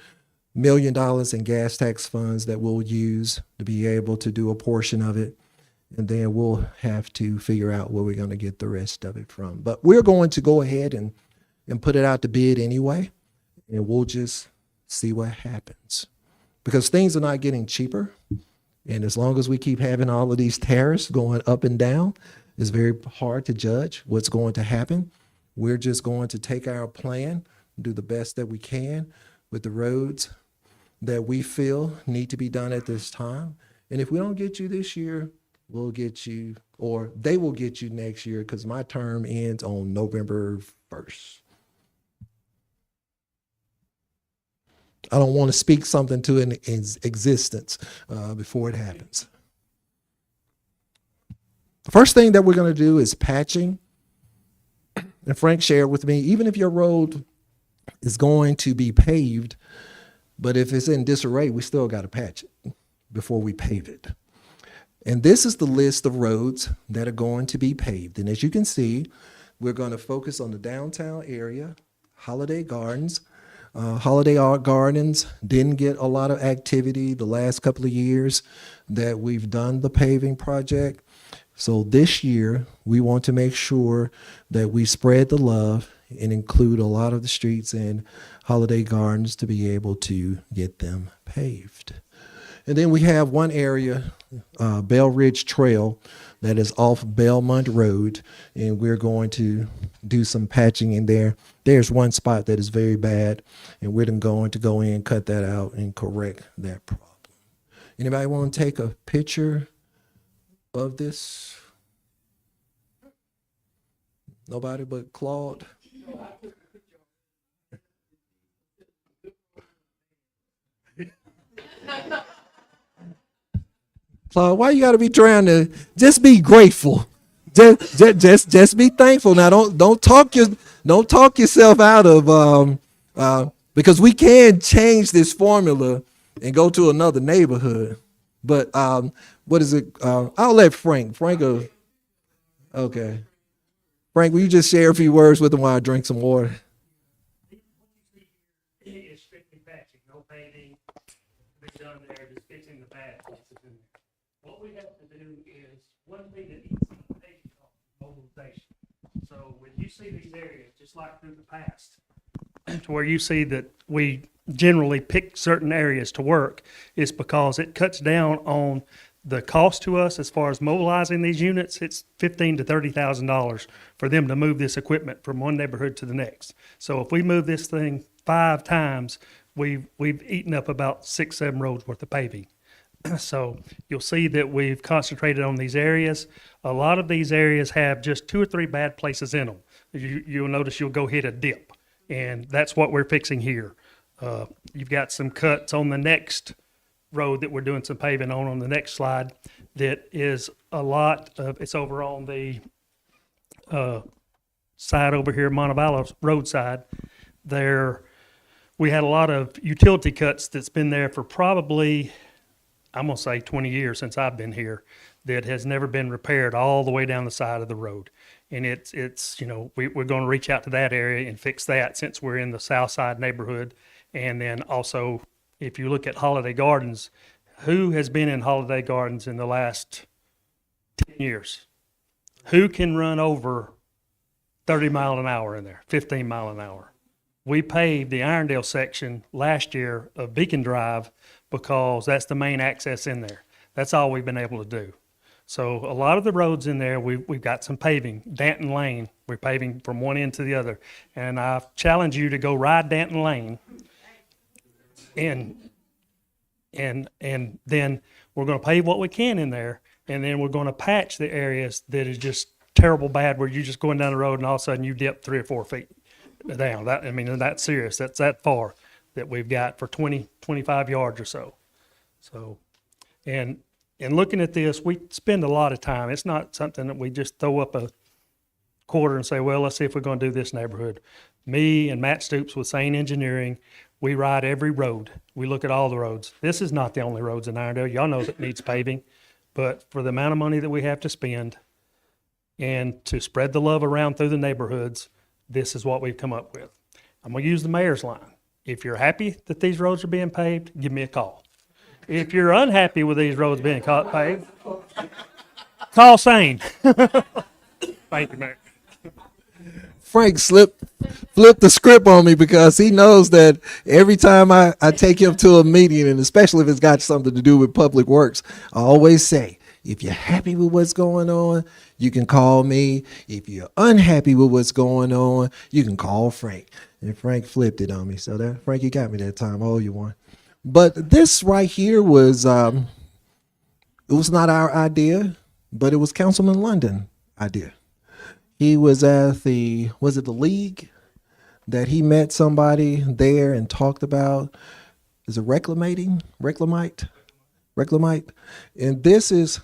Speaker 1: $1 million in gas tax funds that we'll use to be able to do a portion of it. And then we'll have to figure out where we're going to get the rest of it from. But we're going to go ahead and put it out to bid anyway. And we'll just see what happens. Because things are not getting cheaper. And as long as we keep having all of these tariffs going up and down, it's very hard to judge what's going to happen. We're just going to take our plan, do the best that we can with the roads that we feel need to be done at this time. And if we don't get you this year, we'll get you, or they will get you next year, because my term ends on November 1st. I don't want to speak something to an existence before it happens. The first thing that we're going to do is patching. And Frank shared with me, even if your road is going to be paved, but if it's in disarray, we still got to patch it before we pave it. And this is the list of roads that are going to be paved. And as you can see, we're going to focus on the downtown area, Holiday Gardens. Holiday Art Gardens didn't get a lot of activity the last couple of years that we've done the paving project. So this year, we want to make sure that we spread the love and include a lot of the streets in Holiday Gardens to be able to get them paved. And then we have one area, Bell Ridge Trail, that is off Belmont Road, and we're going to do some patching in there. There's one spot that is very bad, and we're going to go in, cut that out, and correct that problem. Anybody want to take a picture of this? Nobody but Claude? Claude, why you got to be trying to just be grateful? Just be thankful. Now don't talk yourself out of Because we can change this formula and go to another neighborhood. But what is it? I'll let Frank. Okay. Frank, will you just share a few words with him while I drink some water?
Speaker 2: It's strictly patching, no painting, be done there, just fixing the patch. What we have to do is, one thing that needs to be taken off is mobilization. So when you see these areas, just like through the past, to where you see that we generally pick certain areas to work, is because it cuts down on the cost to us as far as mobilizing these units. It's $15,000 to $30,000 for them to move this equipment from one neighborhood to the next. So if we move this thing 5 times, we've eaten up about 6-7 roads worth of paving. So you'll see that we've concentrated on these areas. A lot of these areas have just 2 or 3 bad places in them. You'll notice you'll go hit a dip, and that's what we're fixing here. You've got some cuts on the next road that we're doing some paving on the next slide. That is a lot of, it's over on the side over here, Montevallo roadside. There, we had a lot of utility cuts that's been there for probably, I'm gonna say 20 years since I've been here, that has never been repaired all the way down the side of the road. And it's we're going to reach out to that area and fix that, since we're in the south side neighborhood. And then also, if you look at Holiday Gardens, who has been in Holiday Gardens in the last 10 years? Who can run over 30 mile an hour in there, 15 mile an hour? We paved the Irondale section last year of Beacon Drive because that's the main access in there. That's all we've been able to do. So a lot of the roads in there, we've got some paving. Danton Lane, we're paving from one end to the other. And I challenge you to go ride Danton Lane. And then we're going to pave what we can in there. And then we're going to patch the areas that is just terrible bad, where you're just going down the road and all of a sudden you dip 3 or 4 feet down. That's serious. That's that far that we've got for 20, 25 yards or so. So, and looking at this, we spend a lot of time. It's not something that we just throw up a quarter and say, well, let's see if we're going to do this neighborhood. Me and Matt Stoops with Sane Engineering, we ride every road. We look at all the roads. This is not the only roads in Irondale. Y'all know it needs paving. But for the amount of money that we have to spend and to spread the love around through the neighborhoods, this is what we've come up with. I'm going to use the mayor's line. If you're happy that these roads are being paved, give me a call. If you're unhappy with these roads being paved, call Sane. Thank you, Mayor.
Speaker 1: Frank flipped the script on me, because he knows that every time I take him to a meeting, and especially if it's got something to do with public works, I always say, if you're happy with what's going on, you can call me. If you're unhappy with what's going on, you can call Frank. And Frank flipped it on me. So Frank, you got me that time. I owe you one. But this right here was, it was not our idea, but it was Councilman London's idea. He was at the league that he met somebody there and talked about, is it reclamite? And this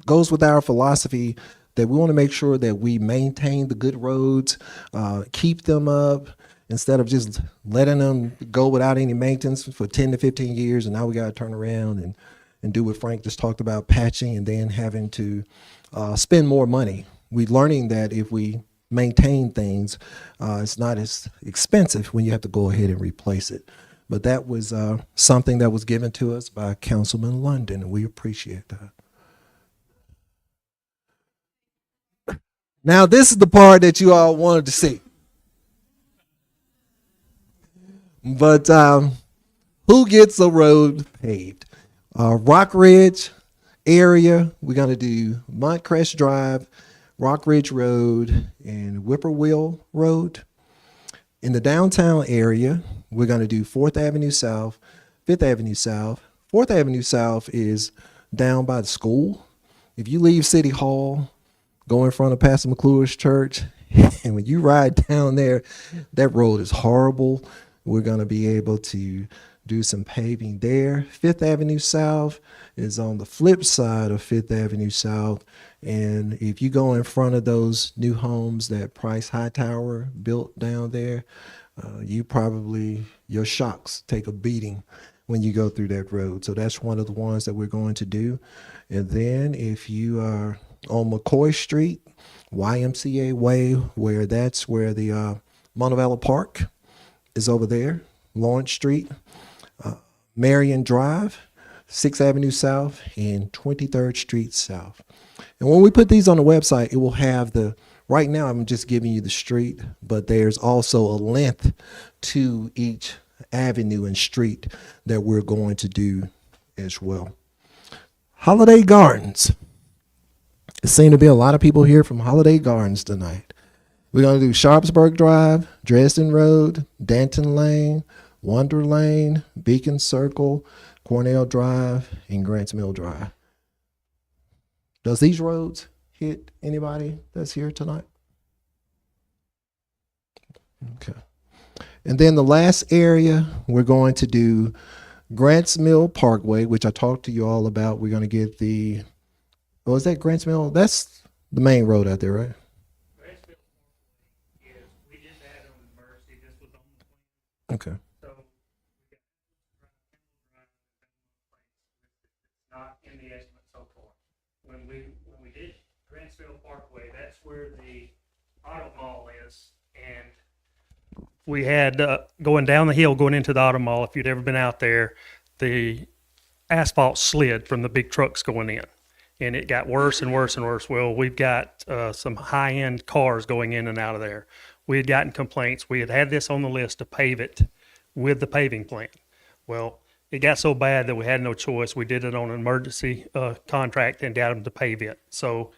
Speaker 1: goes with our philosophy that we want to make sure that we maintain the good roads, keep them up, instead of just letting them go without any maintenance for 10 to 15 years. And now we got to turn around and do what Frank just talked about, patching, and then having to spend more money. We're learning that if we maintain things, it's not as expensive when you have to go ahead and replace it. But that was something that was given to us by Councilman London, and we appreciate that. Now, this is the part that you all wanted to see. But who gets a road paved? Rock Ridge area, we're going to do Montcrest Drive, Rock Ridge Road, and Whippoorwill Road. In the downtown area, we're going to do 4th Avenue South, 5th Avenue South. 4th Avenue South is down by the school. If you leave City Hall, go in front of Pastor McClure's church, and when you ride down there, that road is horrible. We're going to be able to do some paving there. 5th Avenue South is on the flip side of 5th Avenue South. And if you go in front of those new homes that Price Hightower built down there, your shocks take a beating when you go through that road. So that's one of the ones that we're going to do. And then if you are on McCoy Street, YMCA Way, that's where the Montevallo Park is over there, Lawrence Street, Marion Drive, 6th Avenue South, and 23rd Street South. And when we put these on the website, it will have right now I'm just giving you the street, but there's also a length to each avenue and street that we're going to do as well. Holiday Gardens. It seemed to be a lot of people here from Holiday Gardens tonight. We're going to do Sharpsburg Drive, Dresden Road, Danton Lane, Wonder Lane, Beacon Circle, Cornell Drive, and Grants Mill Drive. Does these roads hit anybody that's here tonight? Okay. And then the last area, we're going to do Grants Mill Parkway, which I talked to you all about. We're going to get is that Grants Mill? That's the main road out there, right?
Speaker 2: Yes, we just had on Mercy. This was on the 20th.
Speaker 1: Okay.
Speaker 2: So we got not in the estimate so far. When we did Grantsville Parkway, that's where the auto mall is, and we had going down the hill going into the auto mall. If you'd ever been out there, the asphalt slid from the big trucks going in, and it got worse and worse and worse. Well, we've got some high-end cars going in and out of there. We had gotten complaints. We had this on the list to pave it with the paving plan. Well, it got so bad that we had no choice. We did it on an emergency contract and got them to pave it. So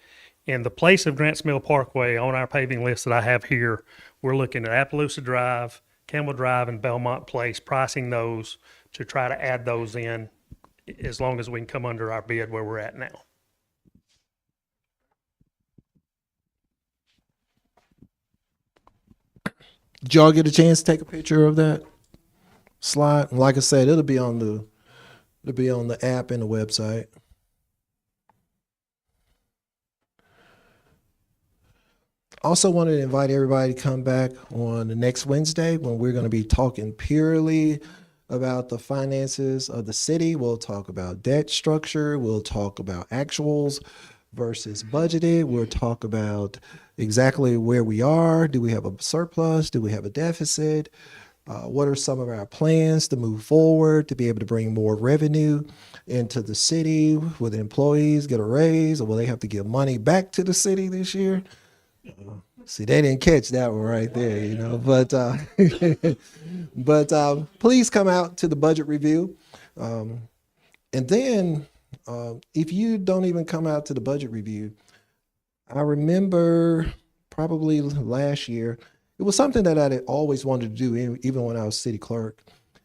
Speaker 2: in the place of Grants Mill Parkway on our paving list that I have here, we're looking at Appaloosa Drive, Campbell Drive, and Belmont Place, pricing those to try to add those in as long as we can come under our bid where we're at now.
Speaker 1: Did y'all get a chance to take a picture of that slide? And like I said, it'll be on the app and the website. Also wanted to invite everybody to come back on the next Wednesday when we're going to be talking purely about the finances of the city. We'll talk about debt structure. We'll talk about actuals versus budgeted. We'll talk about exactly where we are. Do we have a surplus? Do we have a deficit? What are some of our plans to move forward to be able to bring more revenue into the city? Will the employees get a raise, or will they have to give money back to the city this year? See, they didn't catch that one right there, but please come out to the budget review. And then if you don't even come out to the budget review, I remember probably last year, it was something that I always wanted to do, even when I was city clerk.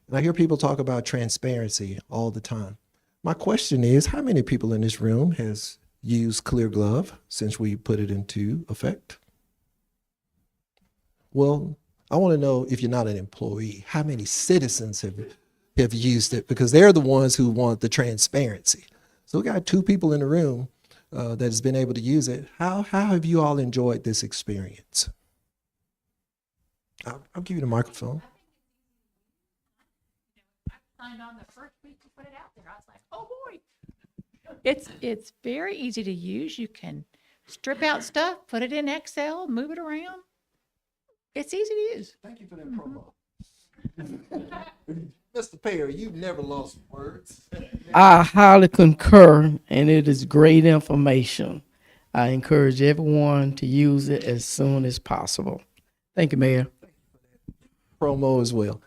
Speaker 1: And I hear people talk about transparency all the time. My question is, how many people in this room has used Clear Glove since we put it into effect? Well, I want to know, if you're not an employee, how many citizens have used it, because they're the ones who want the transparency. So we got 2 people in the room that has been able to use it. How have you all enjoyed this experience? I'll give you the microphone.
Speaker 3: I signed on the first week you put it out there. I was like, oh boy. It's very easy to use. You can strip out stuff, put it in Excel, move it around. It's easy to use.
Speaker 1: Thank you for that promo. Mr. Perry, you've never lost words.
Speaker 4: I highly concur, and it is great information. I encourage everyone to use it as soon as possible. Thank you, Mayor.
Speaker 1: Promo as well.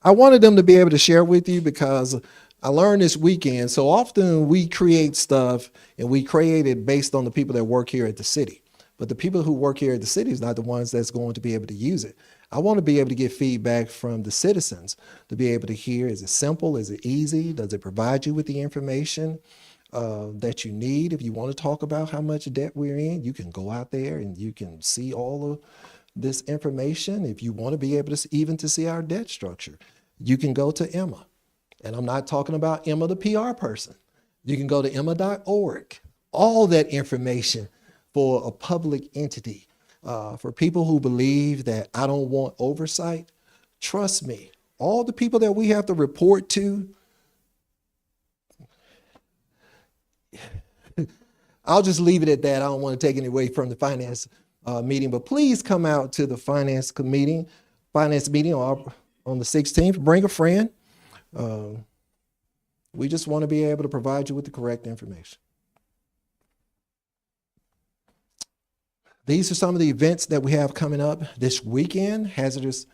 Speaker 1: I wanted them to be able to share with you because I learned this weekend. So often we create stuff and we create it based on the people that work here at the city. But the people who work here at the city is not the ones that's going to be able to use it. I want to be able to get feedback from the citizens to be able to hear, is it simple? Is it easy? Does it provide you with the information that you need? If you want to talk about how much debt we're in, you can go out there and you can see all of this information. If you want to be able to even to see our debt structure, you can go to Emma. And I'm not talking about Emma, the PR person. You can go to emma.org. All that information for a public entity. For people who believe that I don't want oversight, Trust me, all the people that we have to report to, I'll just leave it at that. I don't want to take any away from the finance meeting, but please come out to the finance meeting on the 16th. Bring a friend. We just want to be able to provide you with the correct information. These are some of the events that we have coming up this weekend. Hazardous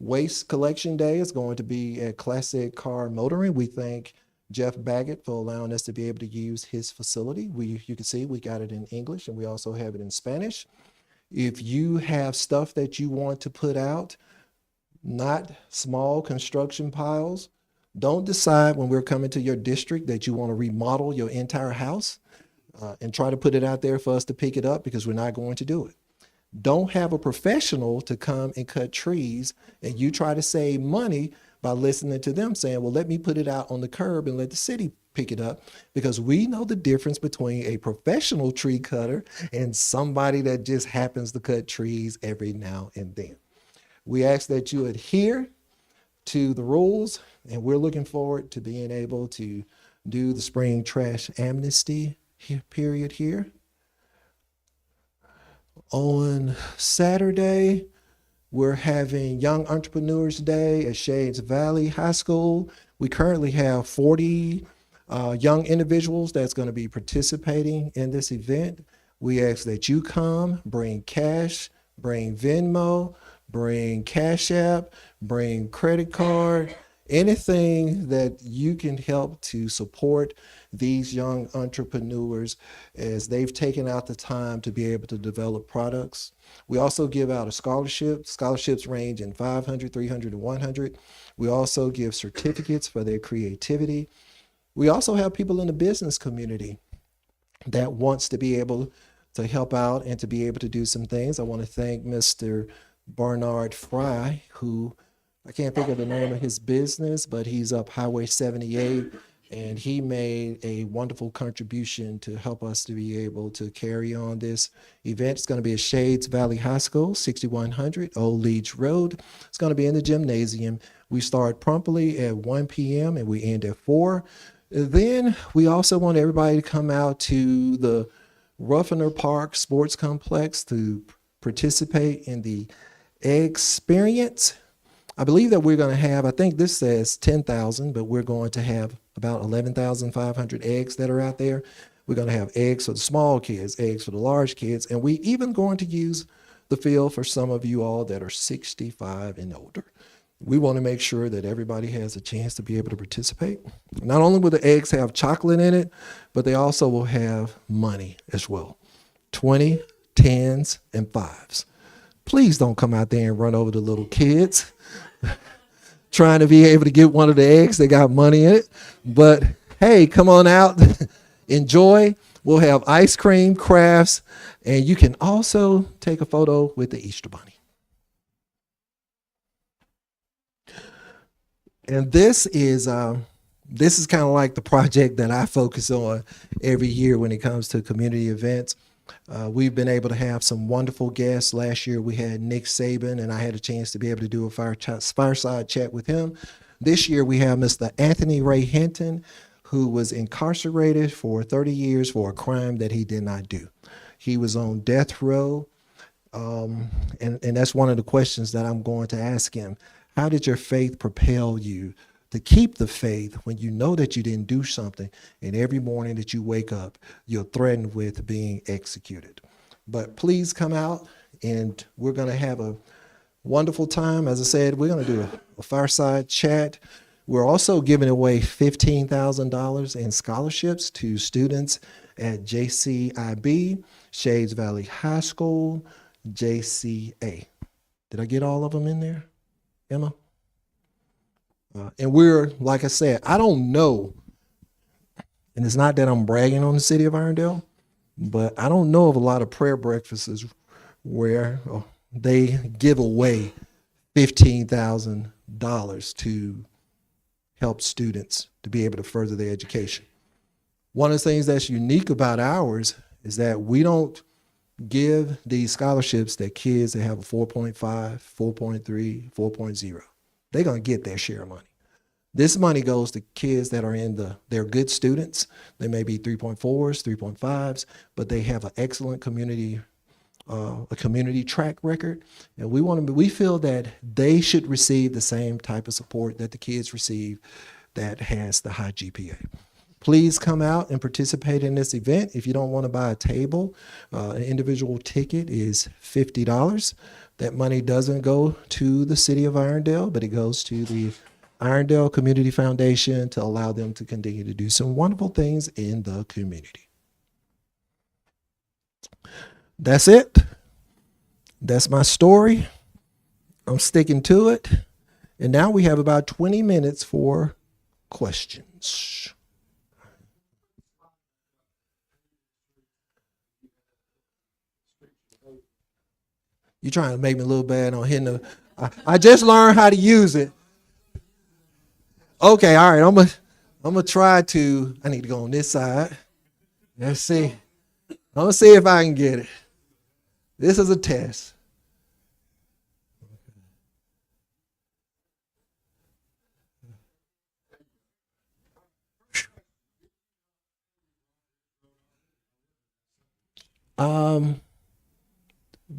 Speaker 1: Waste Collection Day is going to be at Classic Car Motoring. We thank Jeff Baggett for allowing us to be able to use his facility. You can see we got it in English and we also have it in Spanish. If you have stuff that you want to put out, not small construction piles, don't decide when we're coming to your district that you want to remodel your entire house and try to put it out there for us to pick it up, because we're not going to do it. Don't have a professional to come and cut trees and you try to save money by listening to them saying, well, let me put it out on the curb and let the city pick it up, because we know the difference between a professional tree cutter and somebody that just happens to cut trees every now and then. We ask that you adhere to the rules, and we're looking forward to being able to do the spring trash amnesty period here. On Saturday, we're having Young Entrepreneurs Day at Shades Valley High School. We currently have 40 young individuals that's going to be participating in this event. We ask that you come, bring cash, bring Venmo, bring Cash App, bring credit card, anything that you can help to support these young entrepreneurs as they've taken out the time to be able to develop products. We also give out a scholarship. Scholarships range in 500, 300, and 100. We also give certificates for their creativity. We also have people in the business community that wants to be able to help out and to be able to do some things. I want to thank Mr. Barnard Fry, who I can't think of the name of his business, but he's up Highway 78, and he made a wonderful contribution to help us to be able to carry on this event. It's going to be at Shades Valley High School, 6100 Old Leach Road. It's going to be in the gymnasium. We start promptly at 1 p.m. and we end at 4. And then we also want everybody to come out to the Ruffiner Park Sports Complex to participate in the experience. I believe that we're going to have, I think this says 10,000, but we're going to have about 11,500 eggs that are out there. We're going to have eggs for the small kids, eggs for the large kids, and we even going to use the field for some of you all that are 65 and older. We want to make sure that everybody has a chance to be able to participate. Not only will the eggs have chocolate in it, but they also will have money as well. 20, 10s, and 5s. Please don't come out there and run over the little kids trying to be able to get one of the eggs that got money in it. But hey, come on out, enjoy. We'll have ice cream, crafts, and you can also take a photo with the Easter Bunny. And this is kind of like the project that I focus on every year when it comes to community events. We've been able to have some wonderful guests. Last year we had Nick Saban, and I had a chance to be able to do a fireside chat with him. This year we have Mr. Anthony Ray Hinton, who was incarcerated for 30 years for a crime that he did not do. He was on death row, and that's one of the questions that I'm going to ask him. How did your faith propel you to keep the faith when you know that you didn't do something, and every morning that you wake up, you're threatened with being executed? But please come out, and we're going to have a wonderful time. As I said, we're going to do a fireside chat. We're also giving away $15,000 in scholarships to students at JCIB, Shades Valley High School, JCA. Did I get all of them in there, Emma? And we're, like I said, I don't know, and it's not that I'm bragging on the city of Irondale, but I don't know of a lot of prayer breakfasts where they give away $15,000 to help students to be able to further their education. One of the things that's unique about ours is that we don't give these scholarships to kids that have a 4.5, 4.3, 4.0. they're going to get their share of money. This money goes to kids that are they're good students. They may be 3.4s, 3.5s, but they have an excellent community track record. And we feel that they should receive the same type of support that the kids receive that has the high GPA. Please come out and participate in this event. If you don't want to buy a table, an individual ticket is $50. That money doesn't go to the city of Irondale, but it goes to the Irondale Community Foundation to allow them to continue to do some wonderful things in the community. That's it. That's my story. I'm sticking to it. And now we have about 20 minutes for questions. You're trying to make me a little bad on hitting the. I just learned how to use it. Okay, all right. I'm gonna try to. I need to go on this side. Let's see. I'm gonna see if I can get it. This is a test.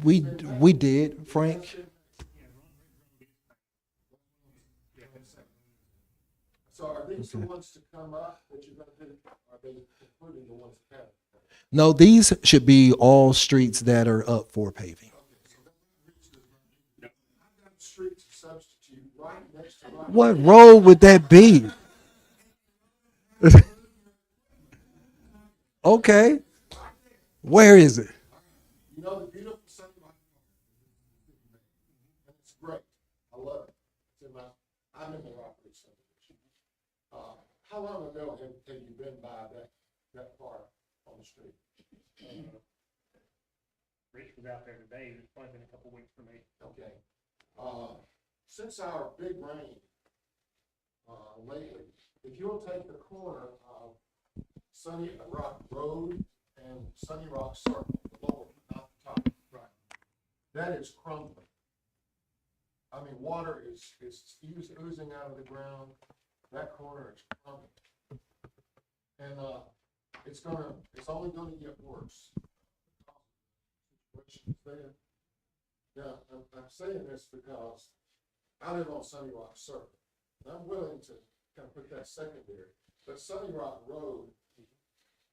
Speaker 1: We did, Frank.
Speaker 5: So are these the ones to come up that you're gonna do, are they including the ones that have?
Speaker 1: No, these should be all streets that are up for paving.
Speaker 5: I've got streets to substitute right next to right.
Speaker 1: What road would that be? Okay. Where is it?
Speaker 5: You know the beautiful sunlight, and it's great. I love it. It's in I'm in the Rockridge subdivision. How long ago have you been by that part on the street?
Speaker 2: Rich was out there today, it's probably been a couple weeks for me.
Speaker 5: Okay. Since our big rain, lately, if you'll take the corner of Sunny Rock Road and Sunny Rock Circle, the lower, not the top, right, that is crumbling. I mean, water is oozing out of the ground. That corner is crumbling. And, it's only gonna get worse. Now, I'm saying this because I live on Sunny Rock Circle. And I'm willing to kind of put that secondary, but Sunny Rock Road,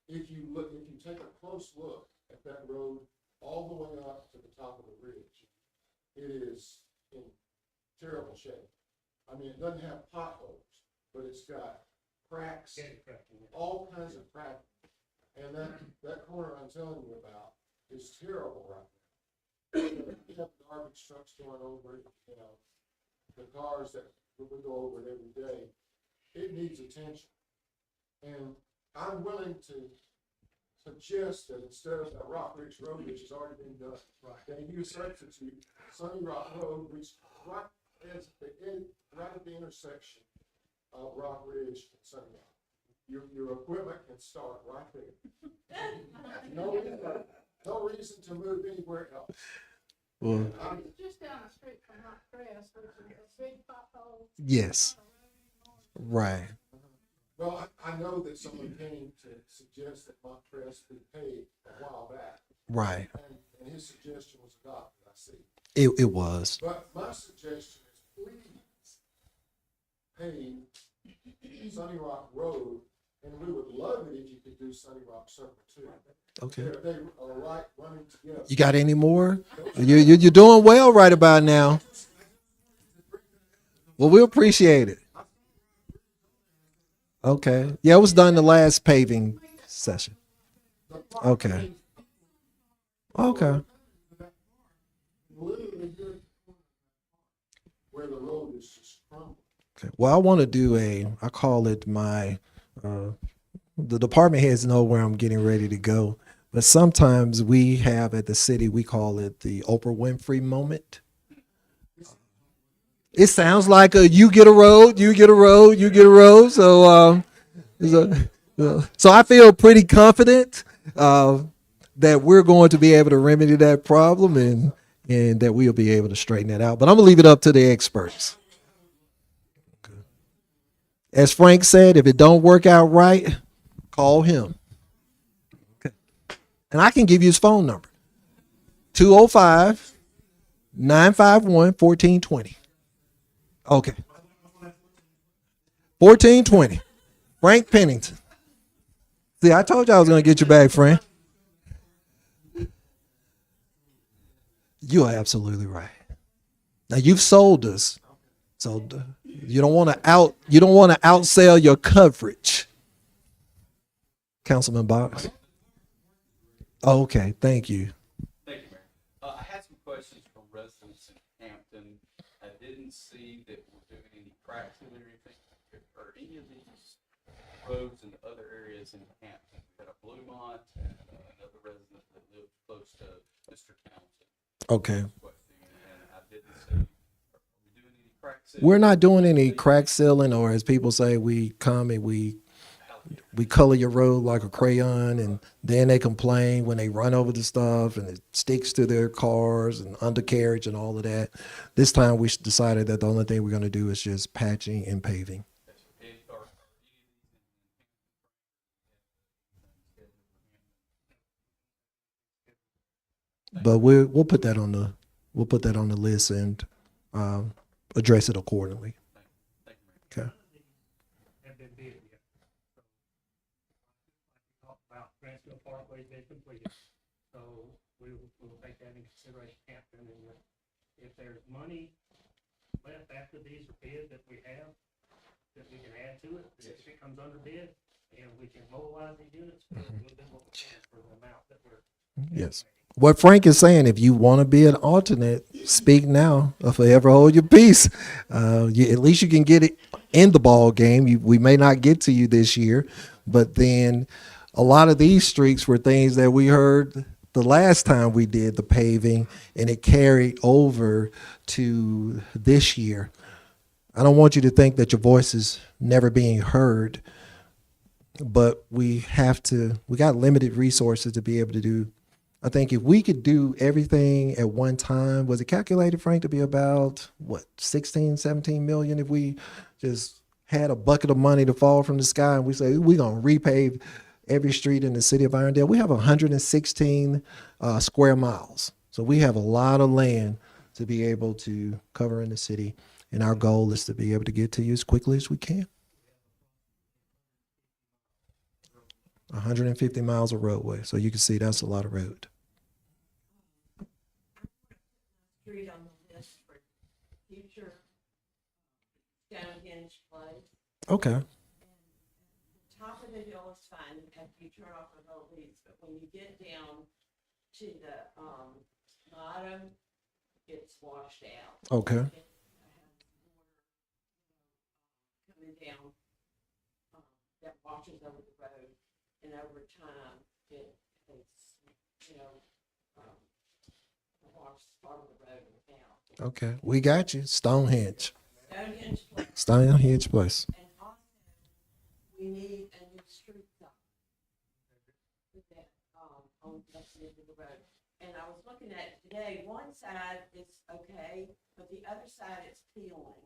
Speaker 5: if you take a close look at that road all the way up to the top of the ridge, it is in terrible shape. I mean, it doesn't have potholes, but it's got cracks, all kinds of cracks. And that corner I'm telling you about is terrible right now. You have garbage trucks going over it, the cars that we go over it every day. It needs attention. And I'm willing to suggest that instead of that Rock Ridge Road, which has already been done, that you substitute Sunny Rock Road, which right at the intersection of Rock Ridge and Sunny Rock. Your equipment can start right there. No reason to move anywhere else.
Speaker 1: Well,
Speaker 6: It's just down the street from Rock Crest, which is a big pothole.
Speaker 1: yes. Right.
Speaker 5: Well, I know that someone came to suggest that Montcrest be paid a while back.
Speaker 1: Right.
Speaker 5: And his suggestion was adopted, I see.
Speaker 1: It was.
Speaker 5: But my suggestion is please pay Sunny Rock Road, and we would love it if you could do Sunny Rock Circle too.
Speaker 1: Okay.
Speaker 5: They are right running together.
Speaker 1: You got any more? You're doing well right about now. Well, we appreciate it. Okay. Yeah, it was done the last paving session. Okay. Okay.
Speaker 5: Literally where the road is just crumbling.
Speaker 1: Okay. Well, I want to do I call it the department heads know where I'm getting ready to go. But sometimes we have at the city, we call it the Oprah Winfrey moment. It sounds like you get a road, you get a road, you get a road. So I feel pretty confident that we're going to be able to remedy that problem and that we'll be able to straighten that out. But I'm gonna leave it up to the experts. As Frank said, if it don't work out right, call him. Okay. And I can give you his phone number. 205-951-1420. Okay. 1420. Frank Pennington. See, I told you I was going to get you back, friend. You are absolutely right. Now you've sold us, so you don't want to outsell your coverage, Councilman Box. Oh, okay, thank you.
Speaker 7: Thank you, Mayor. I had some questions from residents in Hampton. I didn't see that we're doing any crack sealing or anything. Are any of these roads in other areas in Hampton? We had a Bluemont and another resident that lived close to Mr. Townsend.
Speaker 1: Okay.
Speaker 7: And I didn't see, are we doing any crack sealing?
Speaker 1: We're not doing any crack sealing, or as people say, we come and we color your road like a crayon, and then they complain when they run over the stuff and it sticks to their cars and undercarriage and all of that. This time we decided that the only thing we're going to do is just patching and paving. But we'll put that on the list and address it accordingly. Okay.
Speaker 2: Have been bid yet. So, talk about Grantsville Parkway's been completed, so we'll take that into consideration, Hampton, and if there's money left after these are bid that we have, that we can add to it, if it comes under bid, and we can mobilize the units, we'll do what we can for the amount that we're.
Speaker 1: Yes. What Frank is saying, if you want to be an alternate, speak now or forever hold your peace. At least you can get it in the ball game. We may not get to you this year, but then a lot of these streets were things that we heard the last time we did the paving, and it carried over to this year. I don't want you to think that your voice is never being heard, but we got limited resources to be able to do. I think if we could do everything at one time, was it calculated, Frank, to be about, 16, 17 million if we just had a bucket of money to fall from the sky and we say, we're going to repave every street in the city of Irondale? We have 116 square miles. So we have a lot of land to be able to cover in the city. And our goal is to be able to get to you as quickly as we can. 150 miles of roadway. So you can see that's a lot of road.
Speaker 6: Street on the list for future Stonehenge place.
Speaker 1: Okay.
Speaker 6: The top of the hill is fine, after you turn off the road leaves, but when you get down to the, bottom, it's washed out.
Speaker 1: Okay.
Speaker 6: I have water, coming down, that washes over the road, and over time, it's, washes part of the road out.
Speaker 1: Okay. We got you. Stonehenge.
Speaker 6: Stonehenge place.
Speaker 1: Stonehenge Place.
Speaker 6: And also, we need a new street sign. Put that, on that end of the road. And I was looking at it today, one side is okay, but the other side it's peeling.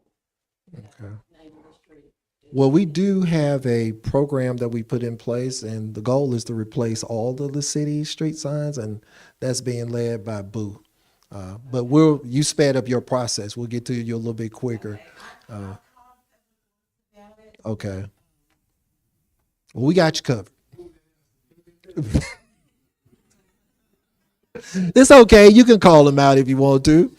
Speaker 1: Okay.
Speaker 6: Name of the street.
Speaker 1: Well, we do have a program that we put in place, and the goal is to replace all of the city street signs, and that's being led by Boo. But you sped up your process. We'll get to you a little bit quicker. Okay. Well, we got you covered. It's okay. You can call him out if you want to.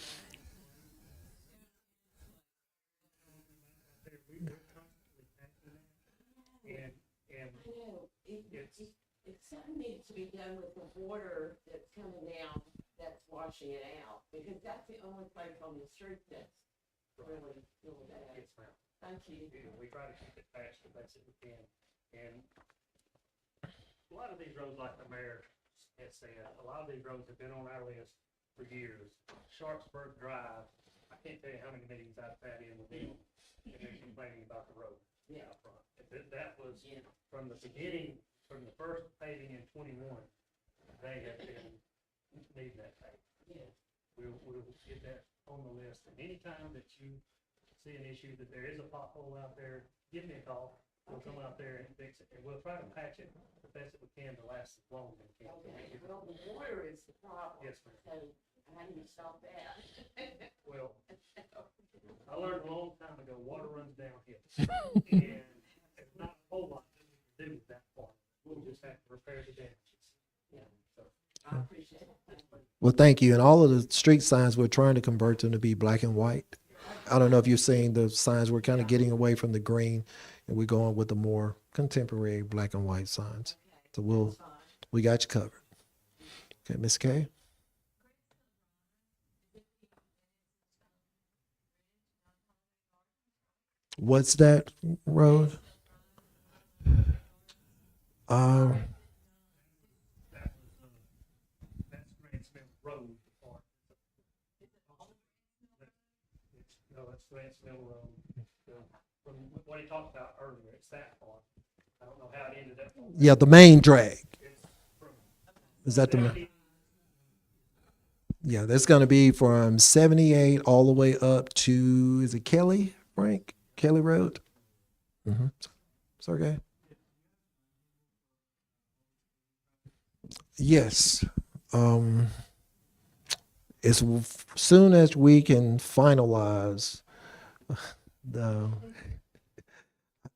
Speaker 6: Something needs to be done with the water that's coming down, that's washing it out, because that's the only place on the street that's really bad.
Speaker 2: Yes, ma'am.
Speaker 6: Thank you.
Speaker 2: We try to keep it fast the best that we can. And a lot of these roads, like the mayor has said, a lot of these roads have been on our list for years. Sharpsburg Drive, I can't tell you how many meetings I've sat in with them, and they're complaining about the road out front. That was from the beginning, from the first paving in 21, they have been needing that paving.
Speaker 6: Yeah.
Speaker 2: We'll get that on the list, and anytime that you see an issue that there is a pothole out there, give me a call. We'll come out there and fix it, and we'll try to patch it the best that we can to last as long as we can.
Speaker 6: Okay, well, the water is the problem.
Speaker 2: Yes, ma'am.
Speaker 6: So how do you stop that?
Speaker 2: Well, I learned a long time ago, water runs downhill. And there's not a whole lot that we can do with that part. We'll just have to repair the damages.
Speaker 6: Yeah.
Speaker 2: So,
Speaker 6: I appreciate it. Thank you.
Speaker 1: Well, thank you. And all of the street signs, we're trying to convert them to be black and white. I don't know if you've seen the signs, we're kind of getting away from the green and we're going with the more contemporary black and white signs. So we got you covered. Okay, Ms. Kay? What's that road?
Speaker 2: that's Grants Mill Road part. No, that's Grants Mill Road. From what he talked about earlier, it's that part. I don't know how it ended up.
Speaker 1: Yeah, the main drag.
Speaker 2: It's from
Speaker 1: Is that the?
Speaker 2: 70
Speaker 1: Yeah, that's going to be from 78 all the way up to, is it Kelly, Frank? Kelly Road? Mm-hmm. It's okay. Yes. As soon as we can finalize the,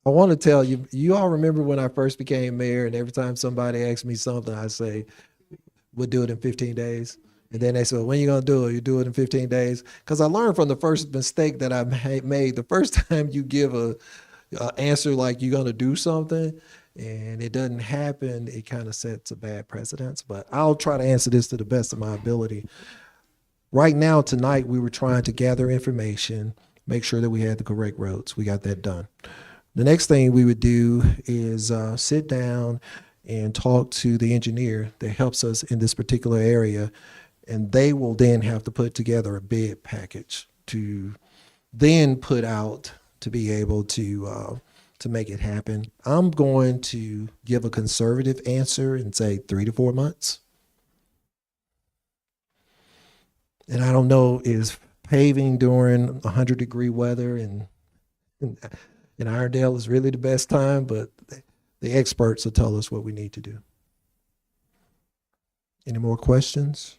Speaker 1: I want to tell you, you all remember when I first became mayor and every time somebody asked me something, I say, we'll do it in 15 days. And then they said, when you going to do it? You do it in 15 days. Because I learned from the first mistake that I made. The first time you give a answer like you're going to do something and it doesn't happen, it kind of sets a bad precedence. But I'll try to answer this to the best of my ability. Right now, tonight, we were trying to gather information, make sure that we had the correct roads. We got that done. The next thing we would do is sit down and talk to the engineer that helps us in this particular area. And they will then have to put together a bid package to then put out to be able to make it happen. I'm going to give a conservative answer and say 3 to 4 months. And I don't know, is paving during 100-degree weather in Iredell is really the best time, but the experts will tell us what we need to do. Any more questions?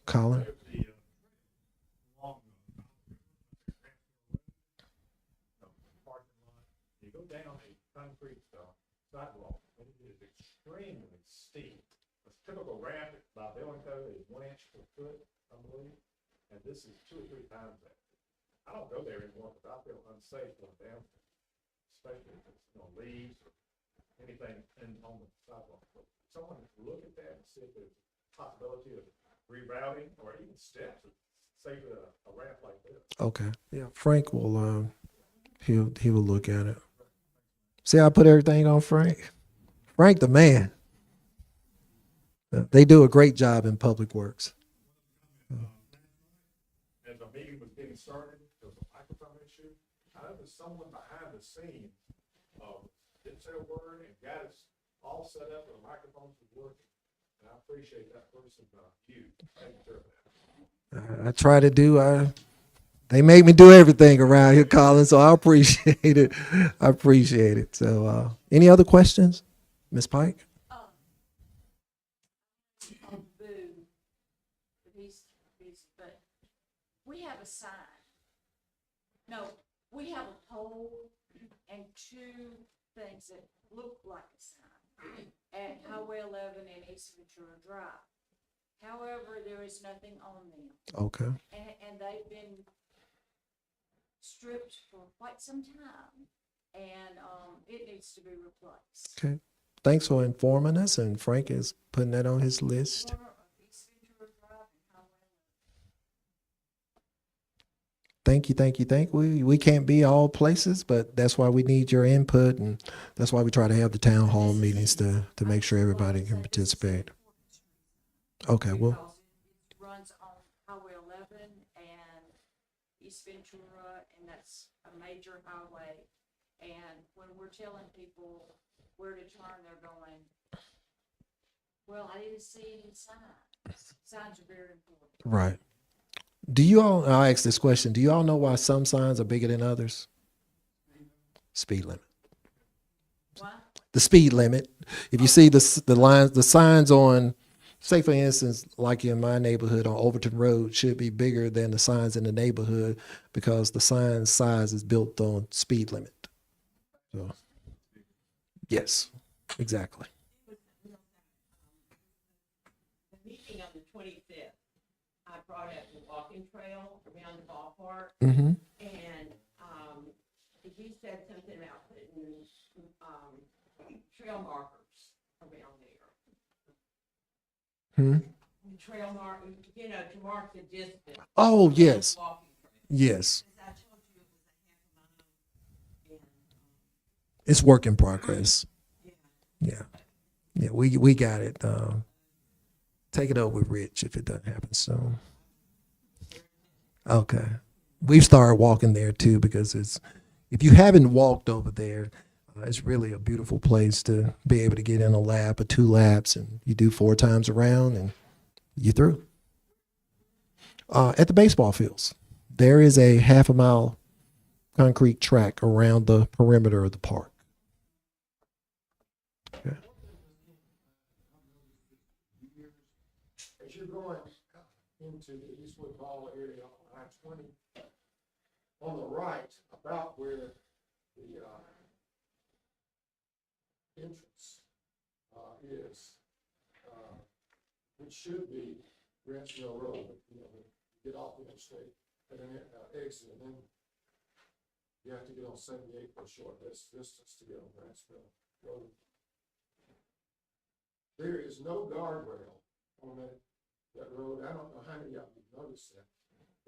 Speaker 1: Colin?
Speaker 5: You go down a concrete sidewalk, and it is extremely steep. A typical ramp by building code is 1 inch per foot, I believe, and this is 2 or 3 times that. I don't go there anymore because I feel unsafe going down there, especially if it's, leaves or anything on the sidewalk. But someone look at that and see if there's a possibility of rerouting or even steps to save a ramp like this.
Speaker 1: Okay. Yeah, Frank will he will look at it. See, I put everything on Frank. Frank the man. They do a great job in Public Works.
Speaker 5: As the meeting was getting started, there was a microphone issue. I know there's someone behind the scenes, didn't say a word and got us all set up and the microphones were working. And I appreciate that person, you, taking care of that.
Speaker 1: I try to do. They make me do everything around here, Colin. So I appreciate it. I appreciate it. So, any other questions, Ms. Pike?
Speaker 3: Boo. But we have a sign. No, we have a pole and 2 things that look like a sign at Highway 11 and East Ventura Drive. However, there is nothing on them.
Speaker 1: Okay.
Speaker 3: And they've been stripped for quite some time, and it needs to be replaced.
Speaker 1: Okay. Thanks for informing us, and Frank is putting that on his list.
Speaker 3: Corner of East Ventura Drive and Highway 11.
Speaker 1: Thank you. We can't be all places, but that's why we need your input, and that's why we try to have the town hall meetings to make sure everybody can participate. Okay, well,
Speaker 3: Because it runs on Highway 11 and East Ventura, and that's a major highway. And when we're telling people where to turn, they're going, well, I didn't see any signs. Signs are very important.
Speaker 1: right. Do you all, I'll ask this question, do you all know why some signs are bigger than others? Speed limit.
Speaker 6: What?
Speaker 1: The speed limit. If you see the lines, the signs on, say for instance, like in my neighborhood on Overton Road, should be bigger than the signs in the neighborhood because the sign size is built on speed limit. So, yes, exactly.
Speaker 6: The meeting on the 25th, I brought up the walking trail around the ballpark,
Speaker 1: Mm-hmm.
Speaker 6: and he said something about putting trail markers around there.
Speaker 1: Hmm.
Speaker 6: The trail mark, you know, to mark the distance.
Speaker 1: Oh,
Speaker 6: around
Speaker 1: yes.
Speaker 6: the walking trail.
Speaker 1: Yes.
Speaker 6: As I told you, it was a half a mile, and,
Speaker 1: It's work in progress.
Speaker 6: yeah.
Speaker 1: Yeah. Yeah, we got it. Take it up with Rich if it doesn't happen soon. Okay. We've started walking there too because it's, if you haven't walked over there, it's really a beautiful place to be able to get in a lap or 2 laps, and you do 4 times around and you're through. At the baseball fields, there is a half a mile concrete track around the perimeter of the park. Okay.
Speaker 5: As you're going into the Eastwood Hall area on I-20, on the right, about where the entrance is, which should be Grantsville Road, but, you know, you get off the interstate and then exit, and then you have to get on 78 for a short distance to get on Grantsville Road. There is no guardrail on that road. I don't know how many of you noticed that.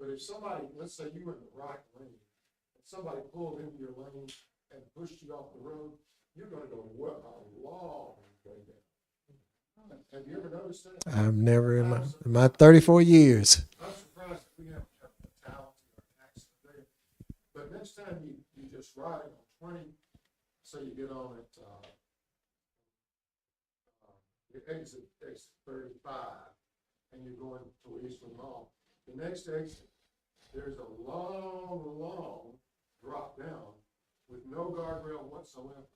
Speaker 5: But if somebody, let's say you were in the right lane, and somebody pulled into your lane and pushed you off the road, you're gonna go a long way down. Have you ever noticed that?
Speaker 1: I've never in my 34 years.
Speaker 5: I'm surprised that we have a fatality or an accident there. But next time you just ride on 20, so you get on at, you exit 35, and you're going to Eastwood Mall. The next exit, there's a long drop down with no guardrail whatsoever.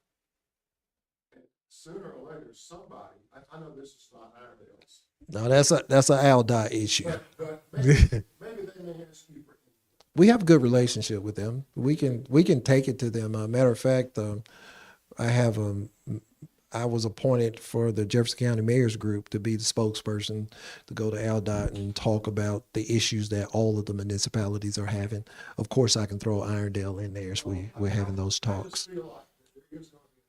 Speaker 5: And sooner or later, somebody, I know this is not Iredale's,
Speaker 1: No, that's a ALDOT issue.
Speaker 5: but maybe they may ask you for.
Speaker 1: We have a good relationship with them. We can take it to them. Matter of fact, I was appointed for the Jefferson County Mayor's Group to be the spokesperson to go to ALDOT and talk about the issues that all of the municipalities are having. Of course, I can throw Irondale in there as we're having those
Speaker 5: I
Speaker 1: talks.
Speaker 5: just feel like that there is going to be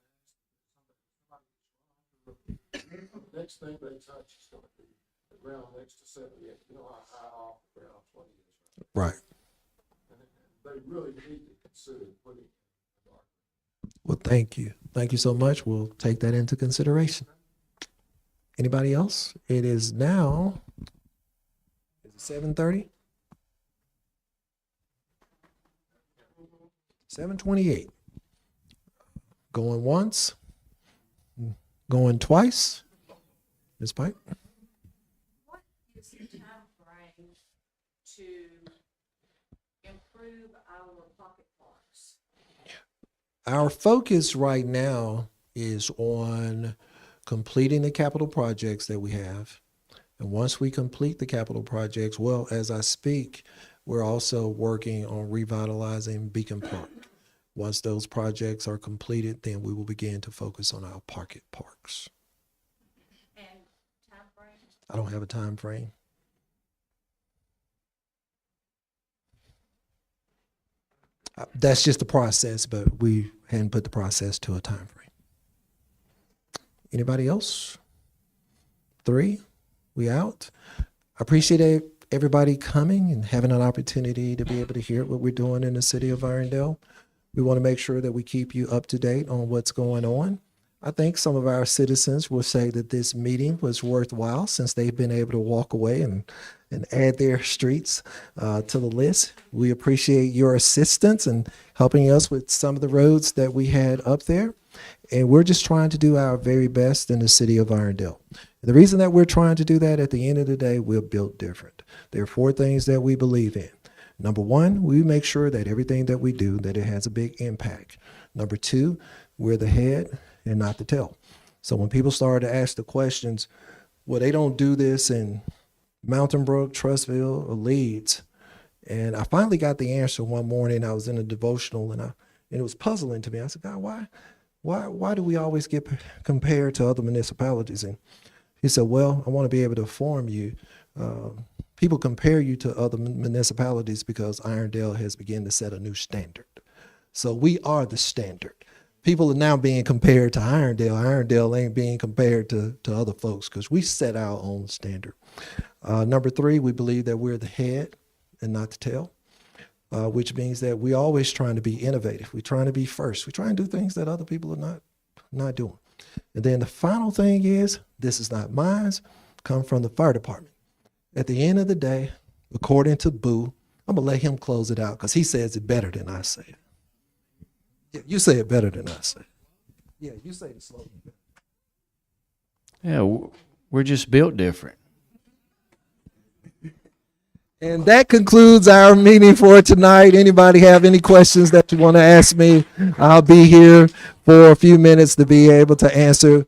Speaker 5: an accident. Next thing they touch is going to be the ground next to 78. You know how high off the ground 20 is, right?
Speaker 1: Right.
Speaker 5: And they really need to consider putting the guard.
Speaker 1: Well, thank you. Thank you so much. We'll take that into consideration. Anybody else? It is now, is it 7:30? 7:28. Going once, going twice. Ms. Pike?
Speaker 6: What is the time frame to improve our pocket parks?
Speaker 1: Our focus right now is on completing the capital projects that we have. And once we complete the capital projects, well, as I speak, we're also working on revitalizing Beacon Park. Once those projects are completed, then we will begin to focus on our pocket parks.
Speaker 6: And time frame?
Speaker 1: I don't have a time frame. That's just the process, but we hadn't put the process to a time frame. Anybody else? 3, we out. I appreciate everybody coming and having an opportunity to be able to hear what we're doing in the city of Irondale. We want to make sure that we keep you up to date on what's going on. I think some of our citizens will say that this meeting was worthwhile since they've been able to walk away and add their streets to the list. We appreciate your assistance and helping us with some of the roads that we had up there. And we're just trying to do our very best in the city of Irondale. The reason that we're trying to do that, at the end of the day, we're built different. There are 4 things that we believe in. Number 1, we make sure that everything that we do, that it has a big impact. Number 2, we're the head and not the tail. So when people start to ask the questions, well, they don't do this in Mountain Brook, Trustville, or Leeds. And I finally got the answer one morning. I was in a devotional and it was puzzling to me. I said, God, why do we always get compared to other municipalities? And he said, well, I want to be able to inform you. People compare you to other municipalities because Irondale has begun to set a new standard. So we are the standard. People are now being compared to Irondale. Irondale ain't being compared to other folks because we set our own standard. Number 3, we believe that we're the head and not the tail, which means that we're always trying to be innovative. We're trying to be first. We try and do things that other people are not doing. And then the final thing is, this is not mine, come from the fire department. At the end of the day, according to Boo, I'm going to let him close it out because he says it better than I say it. Yeah, you say it better than I say it. Yeah, you say the slogan better.
Speaker 8: Yeah, we're just built different.
Speaker 1: And that concludes our meeting for tonight. Anybody have any questions that you want to ask me? I'll be here for a few minutes to be able to answer